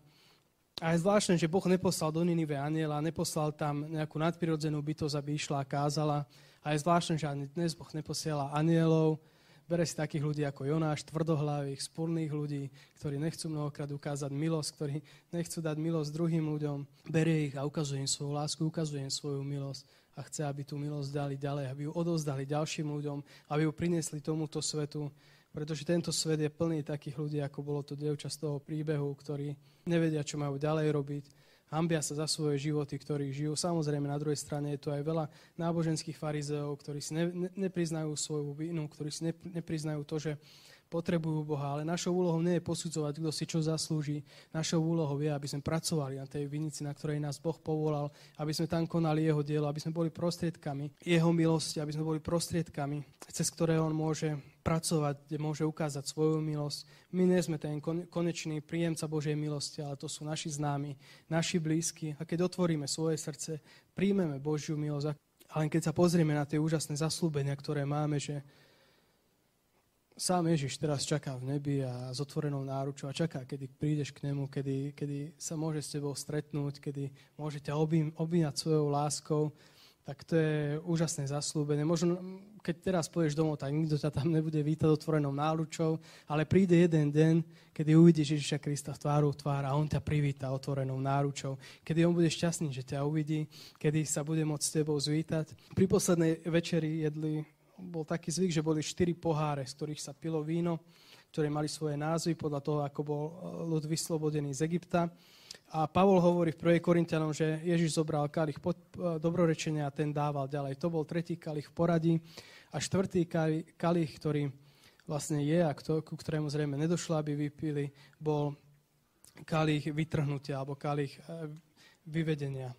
A je zvláštne, že Boh neposlal do Ninive anjela, neposlal tam nejakú nadprirodzenú bytosť, aby išla a kázala. A je zvláštne, že ani dnes Boh neposiela anjelov. Bere si takých ľudí ako Jonáš, tvrdohlavých, spurných ľudí, ktorí nechcú mnohokrát ukázať milosť, ktorí nechcú dať milosť druhým ľuďom. Berie ich a ukazuje im svoju lásku, ukazuje im svoju milosť a chce, aby tú milosť dali ďalej, aby ju odovzdali ďalším ľuďom, aby ju priniesli tomuto svetu. Pretože tento svet je plný takých ľudí, ako bolo to dievča z toho príbehu, ktorí nevedia, čo majú ďalej robiť, hanbia sa za svoje životy, ktorí žijú. Samozrejme, na druhej strane je tu aj veľa náboženských farizeov, ktorí si nepriznajú svoju vinu, ktorí si nepriznajú to, že potrebujú Boha, ale našou úlohou nie je posudzovať, kto si čo zaslúži. Našou úlohou je, aby sme pracovali na tej vinici, na ktorej nás Boh povolal, aby sme tam konali jeho dielo, aby sme boli prostriedkami jeho milosti, aby sme boli prostriedkami, cez ktoré on môže pracovať, kde môže ukázať svoju milosť. My nie sme ten konečný príjemca Božej milosti, ale to sú naši známi, naši blízki. A keď otvoríme svoje srdce, príjmeme Božiu milosť. Ale keď sa pozrieme na tie úžasné zasľúbenia, ktoré máme, že sám Ježiš teraz čaká v nebi a s otvorenou náručou a čaká, kedy prídeš k nemu, kedy sa môže s tebou stretnúť, kedy môže ťa objímať svojou láskou, tak to je úžasné zasľúbenie. Možno, keď teraz pôjdeš domov, tak nikto ťa tam nebude vítať otvorenou náručou, ale príde jeden deň, kedy uvidíš Ježiša Krista tvárou v tvár a on ťa privíta otvorenou náručou. Kedy on bude šťastný, že ťa uvidí, kedy sa bude môcť s tebou zvítať. Pri poslednej večeri bol taký zvyk, že boli 4 poháre, z ktorých sa pilo víno, ktoré mali svoje názvy podľa toho, ako bol ľud vyslobodený z Egypta. A Pavol hovorí v 1. Korinťanom, že Ježiš zobral kalich dobrorečenia a ten dával ďalej. To bol 3. kalich v poradí a 4. kalich, ktorý vlastne je a ku ktorému zrejme nedošlo, aby vypili, bol kalich vytrhnutia alebo kalich vyvedenia.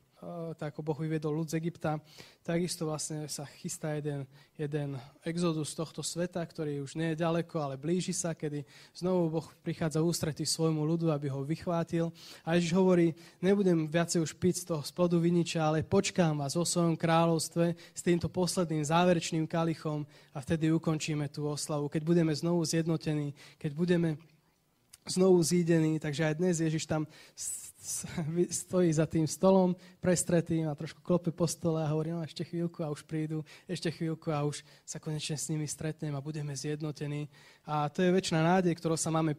Tak ako Boh vyvedol ľud z Egypta, takisto vlastne sa chystá jeden exodus tohto sveta, ktorý už nie je ďaleko, ale blíži sa, kedy znovu Boh prichádza v ústretí svojmu ľudu, aby ho vychvátil. A Ježiš hovorí, nebudem viacej už piť z toho splodu viniča, ale počkám vás vo svojom kráľovstve s týmto posledným záverečným kalichom a vtedy ukončíme tú oslavu, keď budeme znovu zjednotení, keď budeme znovu zídení. Takže aj dnes Ježiš tam stojí za tým stolom prestretým a trošku klope po stole a hovorí, no ešte chvíľku a už prídu, ešte chvíľku a už sa konečne s nimi stretnem a budeme zjednotení. A to je večná nádej, ktorou sa máme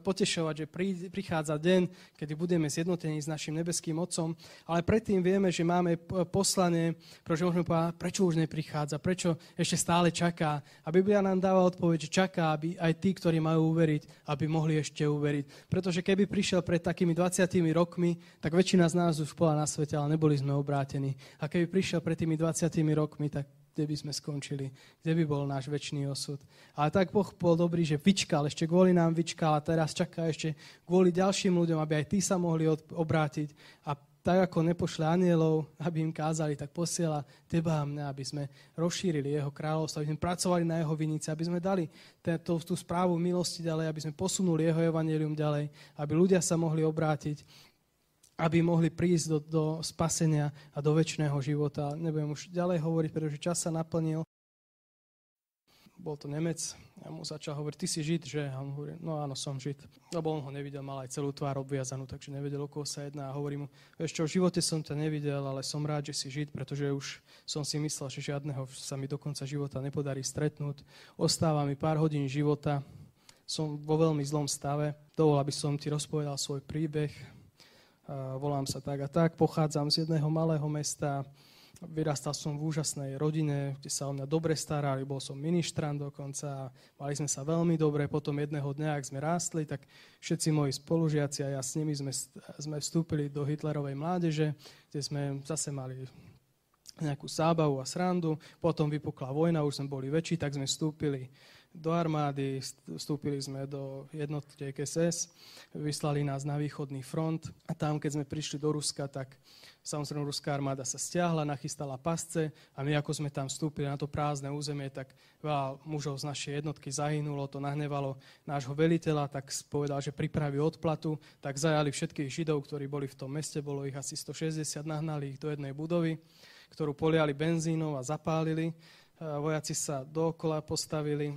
potešovať, že prichádza deň, kedy budeme zjednotení s našim nebeským Otcom, ale predtým vieme, že máme poslanie, pretože môžeme povedať, prečo už neprichádza, prečo ešte stále čaká. A Biblia nám dáva odpoveď, že čaká, aby aj tí, ktorí majú uveriť, aby mohli ešte uveriť. Pretože keby prišiel pred takými 20 rokmi, tak väčšina z nás už bola na svete, ale neboli sme obrátení. A keby prišiel pred tými 20 rokmi, tak kde by sme skončili? Kde by bol náš večný osud? Ale tak Boh bol dobrý, že vyčkal, ešte kvôli nám vyčkal a teraz čaká ešte kvôli ďalším ľuďom, aby aj tí sa mohli obrátiť. A tak ako nepošle anielov, aby im kázali, tak posiela teba a mňa, aby sme rozšírili jeho kráľovstvo, aby sme pracovali na jeho vinici, aby sme dali tú správu milosti ďalej, aby sme posunuli jeho evanjelium ďalej, aby ľudia sa mohli obrátiť, aby mohli prísť do spasenia a do večného života. Nebudem už ďalej hovoriť, pretože čas sa naplnil. Bol to Nemec, ja mu začal hovoriť, ty si Žid, že? A on hovorí, no áno, som Žid. Lebo on ho nevidel, mal aj celú tvár obviazanú, takže nevedel, o koho sa jedná. A hovorí mu, vieš čo, v živote som ťa nevidel, ale som rád, že si Žid, pretože už som si myslel, že žiadneho sa mi do konca života nepodarí stretnúť. Ostáva mi pár hodín života, som vo veľmi zlom stave. Dovol, aby som ti rozpovedal svoj príbeh. Volám sa tak a tak, pochádzam z jedného malého mesta. Vyrastal som v úžasnej rodine, kde sa o mňa dobre starali, bol som ministrant dokonca, mali sme sa veľmi dobre, potom jedného dňa, ak sme rástli, tak všetci moji spolužiaci a ja s nimi sme vstúpili do Hitlerovej mládeže, kde sme zase mali nejakú zábavu a srandu, potom vypukla vojna, už sme boli väčší, tak sme vstúpili do armády, vstúpili sme do jednotiek SS, vyslali nás na východný front a tam, keď sme prišli do Ruska, tak samozrejme ruská armáda sa stiahla, nachystala pasce a my, ako sme tam vstúpili na to prázdne územie, tak veľa mužov z našej jednotky zahynulo, to nahnevalo nášho veliteľa, tak povedal, že pripraví odplatu, tak zajali všetkých Židov, ktorí boli v tom meste, bolo ich asi 160, nahnali ich do jednej budovy, ktorú poliali benzínom a zapálili. Vojaci sa dookola postavili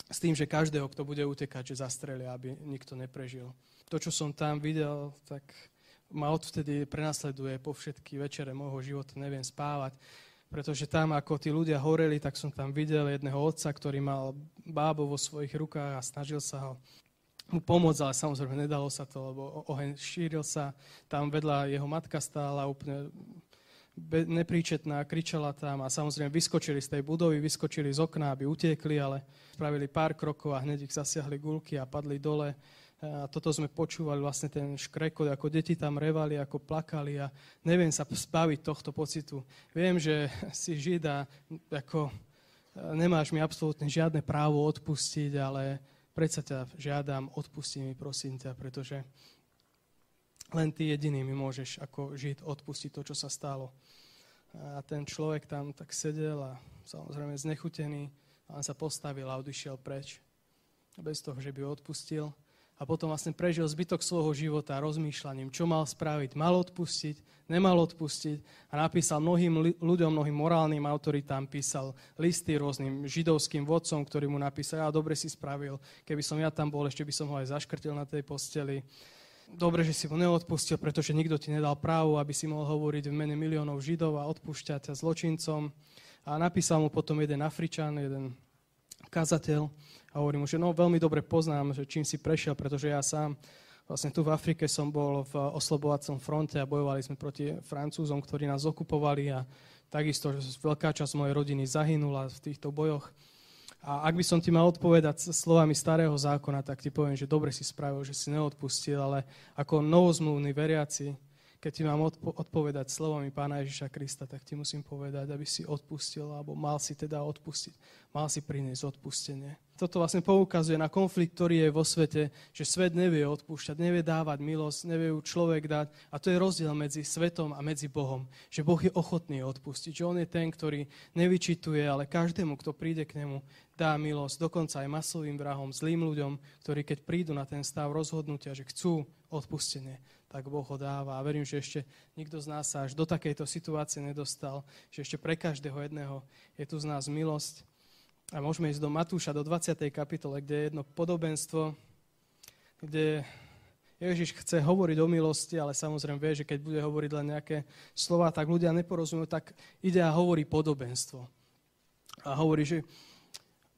s tým, že každého, kto bude utekať, že zastrelia, aby nikto neprežil. To, čo som tam videl, tak ma odvtedy prenasleduje po všetky večere môjho života, neviem spávať, pretože tam, ako tí ľudia horeli, tak som tam videl jedného otca, ktorý mal bábo vo svojich rukách a snažil sa mu pomôcť, ale samozrejme nedalo sa to, lebo oheň šíril sa. Tam vedľa jeho matka stála úplne nepríčetná, kričala tam a samozrejme vyskočili z tej budovy, vyskočili z okna, aby utiekli, ale spravili pár krokov a hneď ich zasiahli guľky a padli dole. A toto sme počúvali, vlastne ten škrekot, ako deti tam revali, ako plakali a neviem sa zbaviť tohto pocitu. Viem, že si Žid a ako nemáš mi absolútne žiadne právo odpustiť, ale predsa ťa žiadam, odpusti mi, prosím ťa, pretože len ty jediný mi môžeš ako Žid odpustiť to, čo sa stalo. A ten človek tam tak sedel a samozrejme znechutený, a on sa postavil a odišiel preč. Bez toho, že by ho odpustil. A potom vlastne prežil zbytok svojho života rozmýšľaním, čo mal spraviť. Mal odpustiť, nemal odpustiť a napísal mnohým ľuďom, mnohým morálnym autoritám, písal listy rôznym židovským vodcom, ktorí mu napísali, dobre si spravil, keby som ja tam bol, ešte by som ho aj zaškrtil na tej posteli. Dobre, že si ho neodpustil, pretože nikto ti nedal právo, aby si mohol hovoriť v mene miliónov Židov a odpúšťať ťa zločincom. A napísal mu potom jeden Afričan, jeden kazateľ a hovorí mu, že no veľmi dobre poznám, že čím si prešiel, pretože ja sám vlastne tu v Afrike som bol v oslobovacom fronte a bojovali sme proti Francúzom, ktorí nás okupovali a takisto že veľká časť mojej rodiny zahynula v týchto bojoch. A ak by som ti mal odpovedať slovami starého zákona, tak ti poviem, že dobre si spravil, že si neodpustil, ale ako novozmluvný veriaci, keď ti mám odpovedať slovami Pána Ježiša Krista, tak ti musím povedať, aby si odpustil, alebo mal si teda odpustiť, mal si priniesť odpustenie. Toto vlastne poukazuje na konflikt, ktorý je vo svete, že svet nevie odpúšťať, nevie dávať milosť, nevie ju človek dať. A to je rozdiel medzi svetom a medzi Bohom. Že Boh je ochotný odpustiť, že on je ten, ktorý nevyčituje, ale každému, kto príde k nemu, dá milosť, dokonca aj masovým vrahom, zlým ľuďom, ktorí keď prídu na ten stav rozhodnutia, že chcú odpustenie, tak Boh ho dáva. A verím, že ešte nikto z nás sa až do takejto situácie nedostal, že ešte pre každého jedného je tu z nás milosť. A môžeme ísť do Matúša, do 20. kapitole, kde je jedno podobenstvo, kde Ježiš chce hovoriť o milosti, ale samozrejme vie, že keď bude hovoriť len nejaké slova, tak ľudia neporozumejú, tak ide a hovorí podobenstvo. A hovorí, že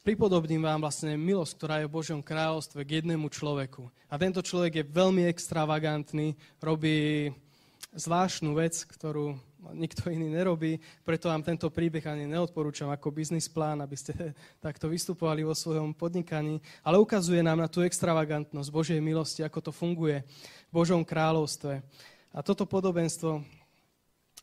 pripodobním vám vlastne milosť, ktorá je v Božom kráľovstve k jednému človeku. A tento človek je veľmi extravagantný, robí zvláštnu vec, ktorú nikto iný nerobí, preto vám tento príbeh ani neodporúčam ako biznis plán, aby ste takto vystupovali vo svojom podnikaní, ale ukazuje nám na tú extravagantnosť Božej milosti, ako to funguje v Božom kráľovstve. A toto podobenstvo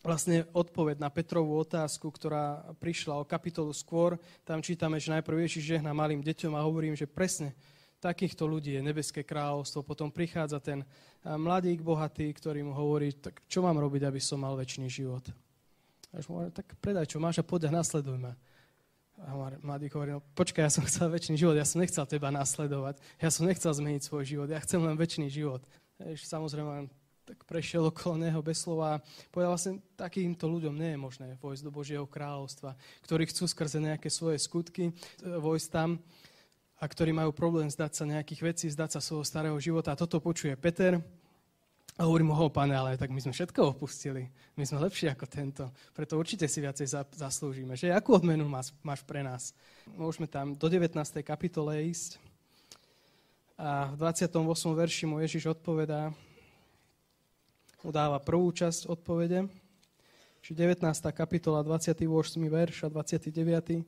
vlastne odpoveď na Petrovú otázku, ktorá prišla o kapitolu skôr. Tam čítame, že najprv Ježiš žehná malým deťom a hovorím, že presne takýchto ľudí je nebeské kráľovstvo. Potom prichádza ten mladík bohatý, ktorý mu hovorí, tak čo mám robiť, aby som mal večný život? A mu hovorí, tak predaj, čo máš a poď a nasleduj ma. A mladík hovorí, no počkaj, ja som chcel večný život, ja som nechcel teba nasledovať, ja som nechcel zmeniť svoj život, ja chcem len večný život. Ježiš samozrejme tak prešiel okolo neho bez slova. Povedal vlastne, takýmto ľuďom nie je možné vojsť do Božieho kráľovstva, ktorí chcú skrze nejaké svoje skutky vojsť tam, a ktorí majú problém zdať sa nejakých vecí, zdať sa svojho starého života. A toto počuje Peter a hovorí mu, Pane, ale tak my sme všetko opustili. My sme lepší ako tento. Preto určite si viacej zaslúžime. Že akú odmenu máš pre nás? Môžeme tam do 19. kapitole ísť. A v 28. verši mu Ježiš odpovedá, udáva prvú časť odpovede. Čiže 19. kapitola, 28. verš a 29.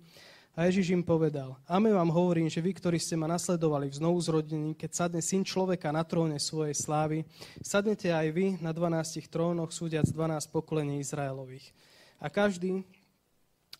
A Ježiš im povedal, amen vám hovorím, že vy, ktorí ste ma nasledovali v znovuzrodení, keď sadne Syn človeka na tróne svojej slávy, sadnete aj vy na 12 trónoch, súdiac 12 pokolení Izraelových. A každý,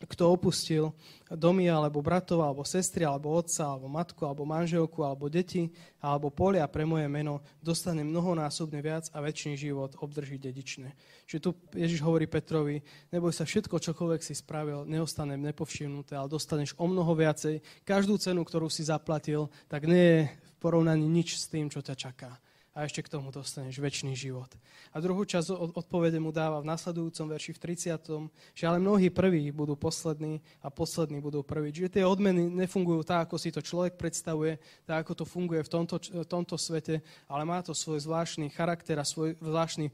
kto opustil domy, alebo bratov, alebo sestry, alebo otca, alebo matku, alebo manželku, alebo deti, alebo polia pre moje meno, dostane mnohonásobne viac a večný život obdrží dedičné. Čiže tu Ježiš hovorí Petrovi, neboj sa, všetko, čokoľvek si spravil, neostane nepovšimnuté, ale dostaneš o mnoho viacej. Každú cenu, ktorú si zaplatil, tak nie je v porovnaní nič s tým, čo ťa čaká. A ešte k tomu dostaneš večný život. A druhú časť odpovede mu dáva v nasledujúcom verši v 30. že ale mnohí prví budú poslední a poslední budú prví. Čiže tie odmeny nefungujú tak, ako si to človek predstavuje, tak, ako to funguje v tomto svete, ale má to svoj zvláštny charakter a svoj zvláštny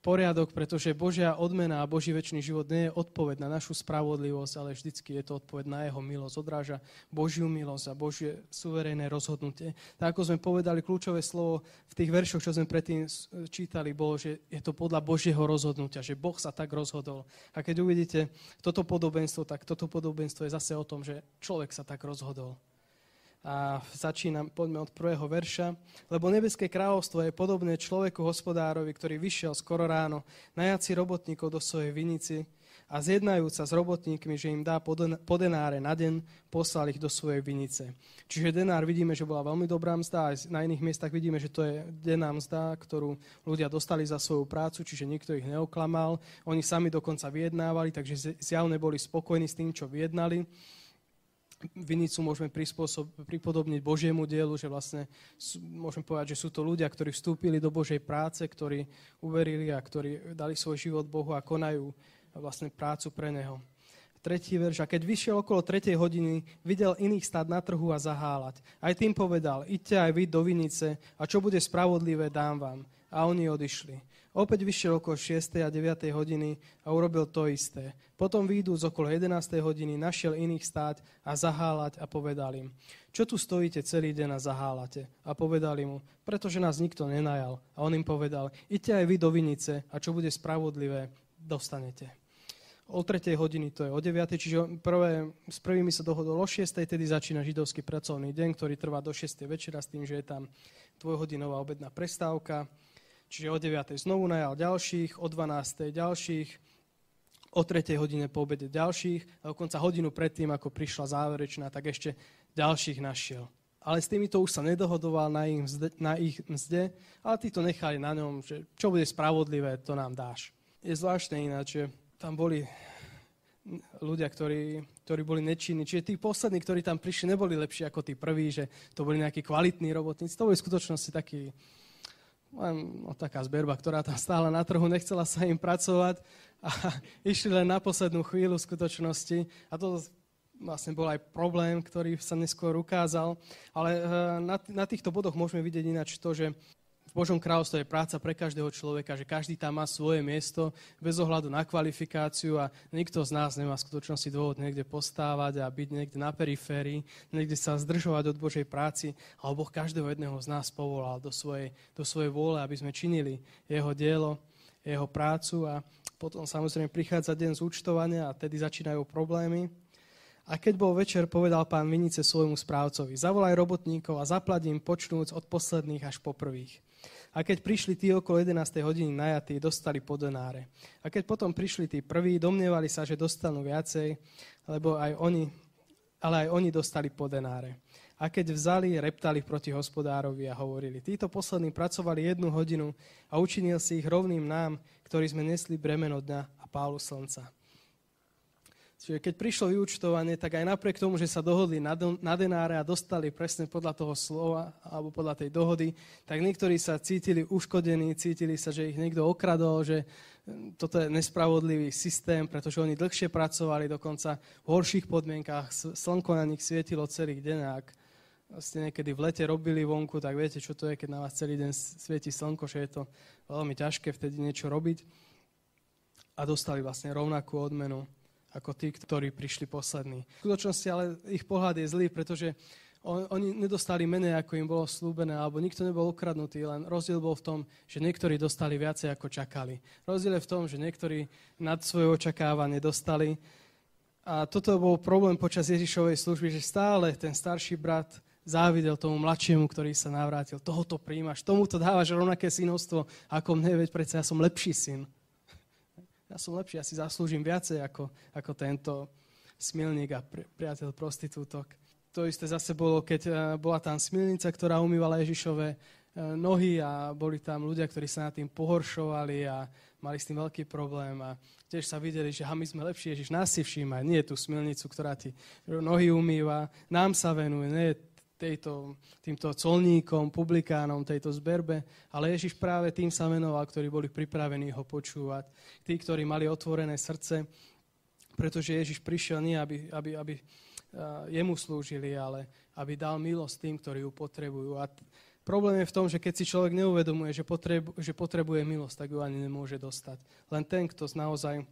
poriadok, pretože Božia odmena a Boží večný život nie je odpoveď na našu spravodlivosť, ale vždycky je to odpoveď na jeho milosť. Odráža Božiu milosť a Božie suverénne rozhodnutie. Tak ako sme povedali, kľúčové slovo v tých veršoch, čo sme predtým čítali, bolo, že je to podľa Božieho rozhodnutia, že Boh sa tak rozhodol. A keď uvidíte toto podobenstvo, tak toto podobenstvo je zase o tom, že človek sa tak rozhodol. A poďme od prvého verša. Lebo nebeské kráľovstvo je podobné človeku hospodárovi, ktorý vyšiel skoro ráno, najať si robotníkov do svojej vinici a zjednajúc sa s robotníkmi, že im dá po denáre na deň, poslal ich do svojej vinice. Čiže denár vidíme, že bola veľmi dobrá mzda, aj na iných miestach vidíme, že to je denná mzda, ktorú ľudia dostali za svoju prácu, čiže nikto ich neoklamal. Oni sami dokonca vyjednávali, takže zjavne boli spokojní s tým, čo vyjednali. Vinicu môžeme pripodobniť Božiemu dielu, že vlastne môžeme povedať, že sú to ľudia, ktorí vstúpili do Božej práce, ktorí uverili a ktorí dali svoj život Bohu a konajú vlastne prácu pre Neho. 3. verš. A keď vyšiel okolo 3. hodiny, videl iných stáť na trhu a zaháľať. Aj tým povedal, idte aj vy do vinice a čo bude spravodlivé, dám vám. A oni odišli. Opäť vyšiel okolo 6. a 9. hodiny a urobil to isté. Potom výjdúc okolo 11. hodiny, našiel iných stáť a zaháľať a povedal im, čo tu stojíte celý deň a zaháľate? A povedali mu, pretože nás nikto nenajal. A on im povedal, idte aj vy do vinice a čo bude spravodlivé, dostanete. O 3. hodiny to je o 9. Čiže s prvými sa dohodol o 6. Tedy začína židovský pracovný deň, ktorý trvá do 6. večera s tým, že je tam dvojhodinová obedná prestávka. Čiže o 9. znovu najal ďalších, o 12. ďalších, o 3. hodine po obede ďalších a dokonca hodinu predtým, ako prišla záverečná, tak ešte ďalších našiel. Ale s týmito už sa nedohodoval na ich mzde, ale tí to nechali na ňom, že čo bude spravodlivé, to nám dáš. Je zvláštne ináč, že tam boli ľudia, ktorí boli nečinní. Čiže tí poslední, ktorí tam prišli, neboli lepší ako tí prví, že to boli nejakí kvalitní robotníci. To boli v skutočnosti takí taká zberba, ktorá tam stála na trhu, nechcela sa im pracovať a išli len na poslednú chvíľu v skutočnosti. A to vlastne bol aj problém, ktorý sa neskôr ukázal. Ale na týchto bodoch môžeme vidieť ináč to, že V Božom kráľovstve je práca pre každého človeka, že každý tam má svoje miesto bez ohľadu na kvalifikáciu a nikto z nás nemá v skutočnosti dôvod niekde postávať a byť niekde na periférii, niekde sa zdržovať od Božej práci, ale Boh každého jedného z nás povolal do svojej vôle, aby sme činili jeho dielo, jeho prácu a potom samozrejme prichádza deň zúčtovania a tedy začínajú problémy. A keď bol večer, povedal pán vinice svojmu správcovi, zavolaj robotníkov a zaplať im počnúc od posledných až po prvých. A keď prišli tí okolo 11. hodiny najatí, dostali po denáre. A keď potom prišli tí prví, domnievali sa, že dostanú viacej, ale aj oni dostali po denáre. A keď vzali, reptali proti hospodárovi a hovorili, títo poslední pracovali 1 hodinu a učinil si ich rovným nám, ktorí sme nesli bremeno dňa a pálu slnca. Čiže keď prišlo vyúčtovanie, tak aj napriek tomu, že sa dohodli na denáre a dostali presne podľa toho slova alebo podľa tej dohody, tak niektorí sa cítili uškodení, cítili sa, že ich niekto okradol, že toto je nespravodlivý systém, pretože oni dlhšie pracovali, dokonca v horších podmienkách, slnko na nich svietilo celý deň a ak ste niekedy v lete robili vonku, tak viete, čo to je, keď na vás celý deň svieti slnko, že je to veľmi ťažké vtedy niečo robiť a dostali vlastne rovnakú odmenu ako tí, ktorí prišli poslední. V skutočnosti ale ich pohľad je zlý, pretože oni nedostali menej, ako im bolo slúbené, alebo nikto nebol okradnutý, len rozdiel bol v tom, že niektorí dostali viacej, ako čakali. Rozdiel je v tom, že niektorí nad svoje očakávanie dostali. A toto bol problém počas Ježišovej služby, že stále ten starší brat závidel tomu mladšiemu, ktorý sa navrátil. Tohoto prijímaš, tomuto dávaš rovnaké synovstvo, ako mne, veď predsa ja som lepší syn. Ja som lepší, ja si zaslúžim viacej ako tento smilník a priateľ prostitútok. To isté zase bolo, keď bola tam smilnica, ktorá umývala Ježišove nohy a boli tam ľudia, ktorí sa nad tým pohoršovali a mali s tým veľký problém a tiež sa videli, že my sme lepší, Ježiš nás si všíma, nie je tú smilnicu, ktorá ti nohy umýva, nám sa venuje, nie je týmto colníkom, publikánom, tejto zberbe, ale Ježiš práve tým sa venoval, ktorí boli pripravení ho počúvať. Tí, ktorí mali otvorené srdce, pretože Ježiš prišiel nie, aby jemu slúžili, ale aby dal milosť tým, ktorí ju potrebujú. A problém je v tom, že keď si človek neuvedomuje, že potrebuje milosť, tak ju ani nemôže dostať. Len ten, kto naozaj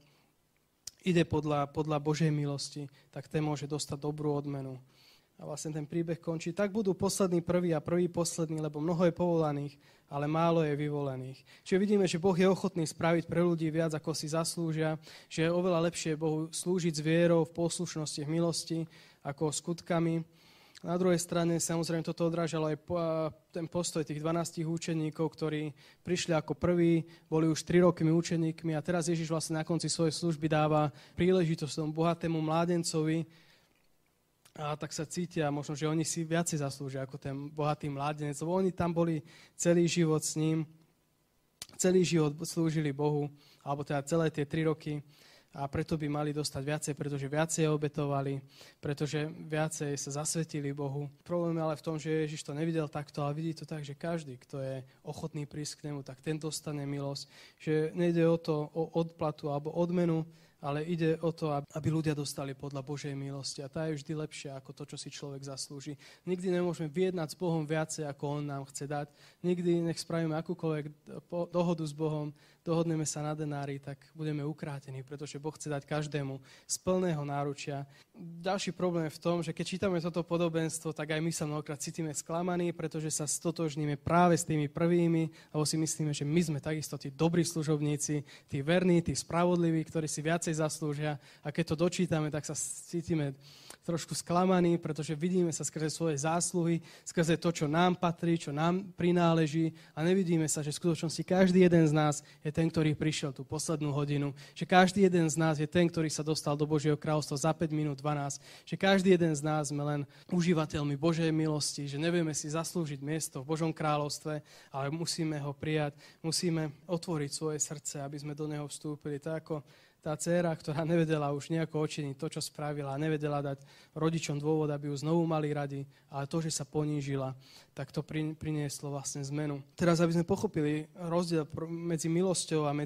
ide podľa Božej milosti, tak ten môže dostať dobrú odmenu. A vlastne ten príbeh končí. Tak budú poslední prví a prví poslední, lebo mnoho je povolaných, ale málo je vyvolených. Čiže vidíme, že Boh je ochotný spraviť pre ľudí viac, ako si zaslúžia, že je oveľa lepšie Bohu slúžiť s vierou, v poslušnosti, v milosti, ako skutkami. Na druhej strane samozrejme toto odrážalo aj ten postoj tých 12 učeníkov, ktorí prišli ako prví, boli už 3 roky učeníkmi a teraz Ježiš vlastne na konci svojej služby dáva príležitosť tomu bohatému mládencovi, a tak sa cítia, možno, že oni si viacej zaslúžia ako ten bohatý mládenec, lebo oni tam boli celý život s ním, celý život slúžili Bohu, alebo teda celé tie 3 roky a preto by mali dostať viacej, pretože viacej obetovali, pretože viacej sa zasvetili Bohu. Problém je ale v tom, že Ježiš to nevidel takto, ale vidí to tak, že každý, kto je ochotný prísť k nemu, tak ten dostane milosť. Že nejde o to, o odplatu alebo odmenu, ale ide o to, aby ľudia dostali podľa Božej milosti. A tá je vždy lepšia ako to, čo si človek zaslúži. Nikdy nemôžeme vyjednať s Bohom viacej, ako On nám chce dať. Nikdy nech spravíme akúkoľvek dohodu s Bohom, dohodneme sa na denári, tak budeme ukrátení, pretože Boh chce dať každému z plného náručia. Ďalší problém je v tom, že keď čítame toto podobenstvo, tak aj my sa mnohokrát cítime sklamaní, pretože sa stotožníme práve s tými prvými, lebo si myslíme, že my sme takisto tí dobrí služobníci, tí verní, tí spravodliví, ktorí si viacej zaslúžia. A keď to dočítame, tak sa cítime trošku sklamaní, pretože vidíme sa skrze svoje zásluhy, skrze to, čo nám patrí, čo nám prináleží a nevidíme sa, že v skutočnosti každý jeden z nás je ten, ktorý prišiel tú poslednú hodinu, že každý jeden z nás je ten, ktorý sa dostal do Božieho kráľovstva za 5 minút 12, že každý jeden z nás sme len užívateľmi Božej milosti, že nevieme si zaslúžiť miesto v Božom kráľovstve, ale musíme ho prijať, musíme otvoriť svoje srdce, aby sme do neho vstúpili. Tak ako tá dcéra, ktorá nevedela už nejako očiniť to, čo spravila, a nevedela dať rodičom dôvod, aby ju znovu mali radi, ale to, že sa ponížila, tak to prinieslo vlastne zmenu. Teraz, aby sme pochopili rozdiel medzi milosťou a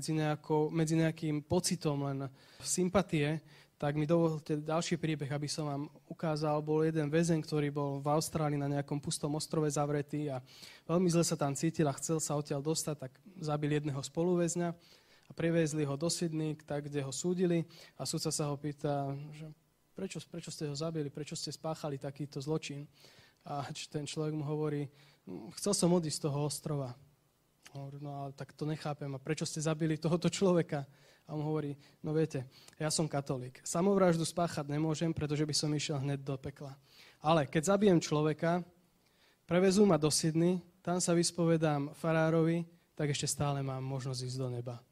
medzi nejakým pocitom len sympatie, tak mi dovolte ďalší príbeh, aby som vám ukázal, bol jeden väzeň, ktorý bol v Austrálii na nejakom pustom ostrove zavretý a veľmi zle sa tam cítil a chcel sa odtiaľ dostať, tak zabil jedného spoluväzňa a priviezli ho do Sydney, tak, kde ho súdili a sudca sa ho pýta, že prečo ste ho zabili, prečo ste spáchali takýto zločin. A ten človek mu hovorí, chcel som odísť z toho ostrova. Hovorí, no ale tak to nechápem, a prečo ste zabili tohoto človeka? A on hovorí, no viete, ja som katolík. Samovraždu spáchať nemôžem, pretože by som išiel hneď do pekla. Ale keď zabijem človeka, prevezú ma do Sydney, tam sa vyspovedám farárovi, tak ešte stále mám možnosť ísť do neba.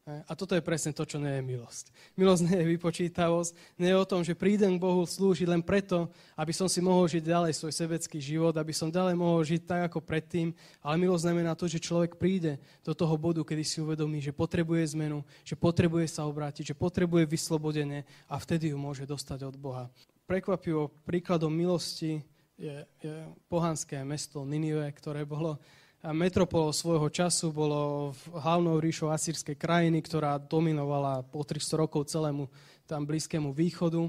A toto je presne to, čo nie je milosť. Milosť nie je vypočítavosť, nie je o tom, že prídem k Bohu slúžiť len preto, aby som si mohol žiť ďalej svoj sebecký život, aby som ďalej mohol žiť tak ako predtým, ale milosť znamená to, že človek príde do toho bodu, kedy si uvedomí, že potrebuje zmenu, že potrebuje sa obrátiť, že potrebuje vyslobodenie a vtedy ju môže dostať od Boha. Prekvapivo príkladom milosti je pohanské mesto Ninive, ktoré bolo metropolou svojho času, bolo hlavnou ríšou asýrskej krajiny, ktorá dominovala po 300 rokov celému tam blízkému východu.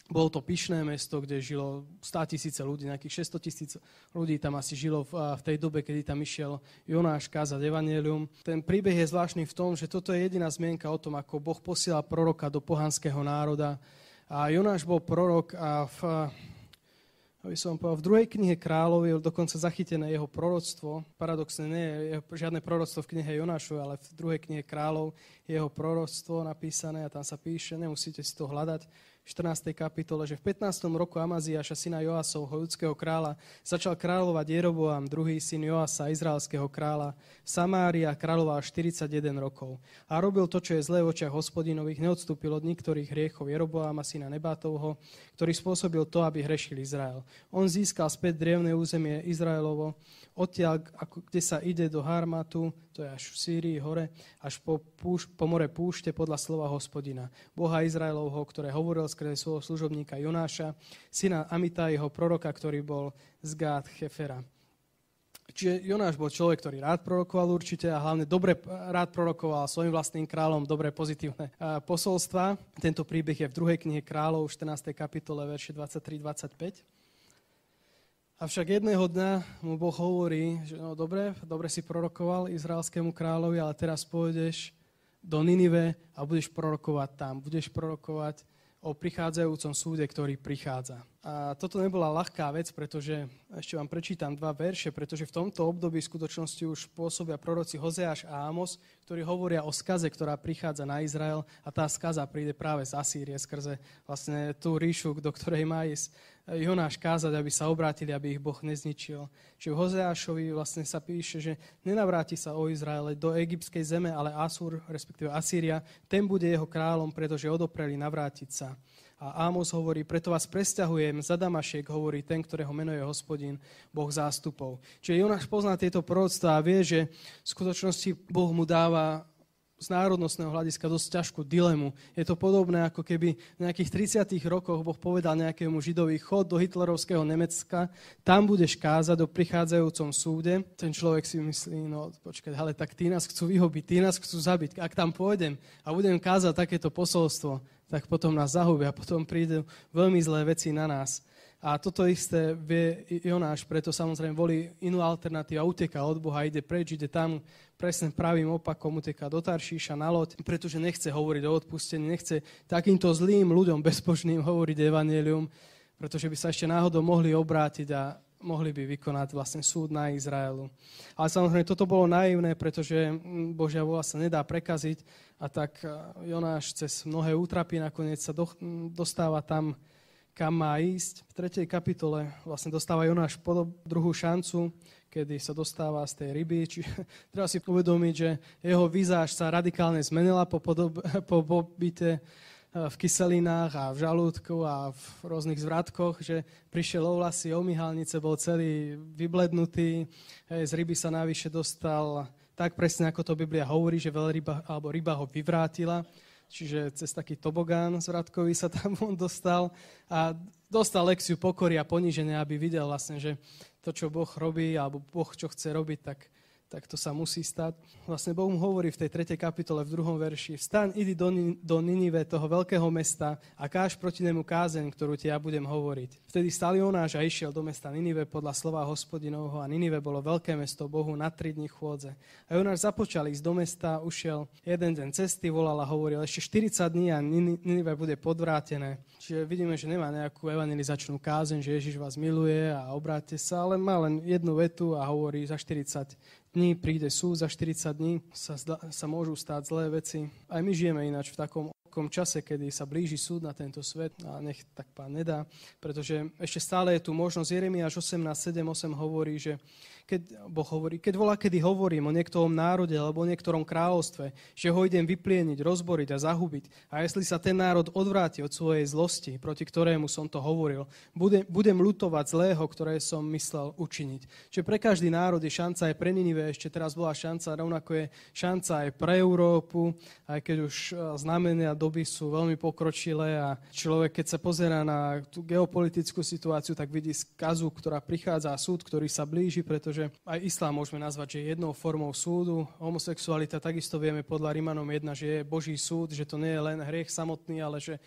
Bolo to pyšné mesto, kde žilo 100 000 ľudí, nejakých 600 000 ľudí tam asi žilo v tej dobe, kedy tam išiel Jonáš kázať evanjelium. Ten príbeh je zvláštny v tom, že toto je jediná zmienka o tom, ako Boh posielal proroka do pohanského národa. A Jonáš bol prorok a v druhej knihe Kráľov je dokonca zachytené jeho proroctvo. Paradoxne nie je žiadne proroctvo v knihe Jonášovej, ale v druhej knihe Kráľov je jeho proroctvo napísané a tam sa píše, nemusíte si to hľadať, v 14. kapitole, že v 15. roku Amaziáša, syna Joasovho, judského kráľa, začal kráľovať Jeroboam, druhý syn Joasa, izraelského kráľa. Samária kráľoval 41 rokov. A robil to, čo je zlé v očiach Hospodinových, neodstúpil od niektorých hriechov Jeroboama, syna Nebátovho, ktorý spôsobil to, aby hrešil Izrael. On získal späť drevné územie Izraelovo, odtiaľ, kde sa ide do Harmatu, to je až v Sýrii hore, až po more púšte podľa slova Hospodina, Boha Izraelovho, ktoré hovoril skrze svojho služobníka Jonáša, syna Amitajho, proroka, ktorý bol z Gát Chefera. Čiže Jonáš bol človek, ktorý rád prorokoval určite a hlavne rád prorokoval svojim vlastným kráľom dobré pozitívne posolstva. Tento príbeh je v druhej knihe Kráľov, v 14. kapitole, verše 23-25. Avšak jedného dňa mu Boh hovorí, že no dobre si prorokoval izraelskému kráľovi, ale teraz pôjdeš do Ninive a budeš prorokovať tam. Budeš prorokovať o prichádzajúcom súde, ktorý prichádza. A toto nebola ľahká vec, pretože, ešte vám prečítam 2 verše, pretože v tomto období v skutočnosti už pôsobia proroci Hozeáš a Ámos, ktorí hovoria o skaze, ktorá prichádza na Izrael a tá skaza príde práve z Asýrie skrze vlastne tú ríšu, do ktorej má ísť Jonáš kázať, aby sa obrátili, aby ich Boh nezničil. Čiže v Hozeášovi vlastne sa píše, že nenavráti sa o Izraele do egyptskej zeme, ale Asúr, respektíve Asýria, ten bude jeho kráľom, pretože odopreli navrátiť sa. A Ámos hovorí, preto vás presťahujem za Damašek, hovorí ten, ktorého meno je Hospodin, Boh zástupov. Čiže Jonáš pozná tieto proroctvá a vie, že v skutočnosti Boh mu dáva z národnostného hľadiska dosť ťažkú dilemu. Je to podobné, ako keby v nejakých 30. rokoch Boh povedal nejakému Židovi, chod do hitlerovského Nemecka, tam budeš kázať o prichádzajúcom súde. Ten človek si myslí, no počkaj, ale tak tí nás chcú vyhobiť, tí nás chcú zabiť. Ak tam pôjdem a budem kázať takéto posolstvo, tak potom nás zahubia, potom prídu veľmi zlé veci na nás. A toto isté vie Jonáš, preto samozrejme volí inú alternatívu a uteká od Boha, ide preč, ide tam presne pravým opakom, uteká do Taršíša na loď, pretože nechce hovoriť o odpustení, nechce takýmto zlým ľuďom bezbožným hovoriť evanjelium, pretože by sa ešte náhodou mohli obrátiť a mohli by vykonať vlastne súd na Izraelu. Ale samozrejme toto bolo naivné, pretože Božia vôľa sa nedá prekaziť a tak Jonáš cez mnohé útrapy nakoniec sa dostáva tam, kam má ísť. V 3. kapitole vlastne dostáva Jonáš druhú šancu, kedy sa dostáva z tej ryby. Čiže treba si uvedomiť, že jeho vizáž sa radikálne zmenila po pobyte v kyselinách a v žalúdku a v rôznych zvratkoch, že prišiel o vlasy, o myhalnice, bol celý vyblednutý. Z ryby sa navyše dostal tak presne, ako to Biblia hovorí, že veľryba alebo ryba ho vyvrátila. Čiže cez taký tobogán zvratkový sa tam on dostal a dostal lekciu pokory a poníženia, aby videl vlastne, že to, čo Boh robí, alebo Boh, čo chce robiť, tak tak to sa musí stať. Vlastne Boh mu hovorí v tej 3. kapitole v 2. verši: Vstaň, idi do Ninive, toho veľkého mesta, a káž proti nemu kázeň, ktorú ti ja budem hovoriť. Vtedy stal Jonáš a išiel do mesta Ninive podľa slova Hospodinovho, a Ninive bolo veľké mesto Bohu na 3 dní chôdze. A Jonáš započal ísť do mesta, ušiel jeden deň cesty, volal a hovoril: ešte 40 dní a Ninive bude podvrátené. Čiže vidíme, že nemá nejakú evangelizačnú kázeň, že Ježiš vás miluje a obráťte sa, ale má len jednu vetu a hovorí: za 40 dní príde súd, za 40 dní sa môžu stáť zlé veci. Aj my žijeme ináč v takom čase, kedy sa blíži súd na tento svet, a nech tak Pán nedá, pretože ešte stále je tu možnosť. Jeremiáš 18:7-8 hovorí, že keď voľakedy hovorím o niektorom národe alebo o niektorom kráľovstve, že ho idem vyplieniť, rozboriť a zahubiť, a jestli sa ten národ odvráti od svojej zlosti, proti ktorému som to hovoril, budem ľutovať zlého, ktoré som myslel učiniť. Čiže pre každý národ je šanca, aj pre Ninive ešte teraz bola šanca, rovnako je šanca aj pre Európu, aj keď už znamenia doby sú veľmi pokročilé a človek, keď sa pozerá na tú geopolitickú situáciu, tak vidí skazu, ktorá prichádza, a súd, ktorý sa blíži, pretože aj islám môžeme nazvať, že je jednou formou súdu. Homosexualita takisto vieme podľa Rimanom 1, že je Boží súd, že to nie je len hriech samotný, ale že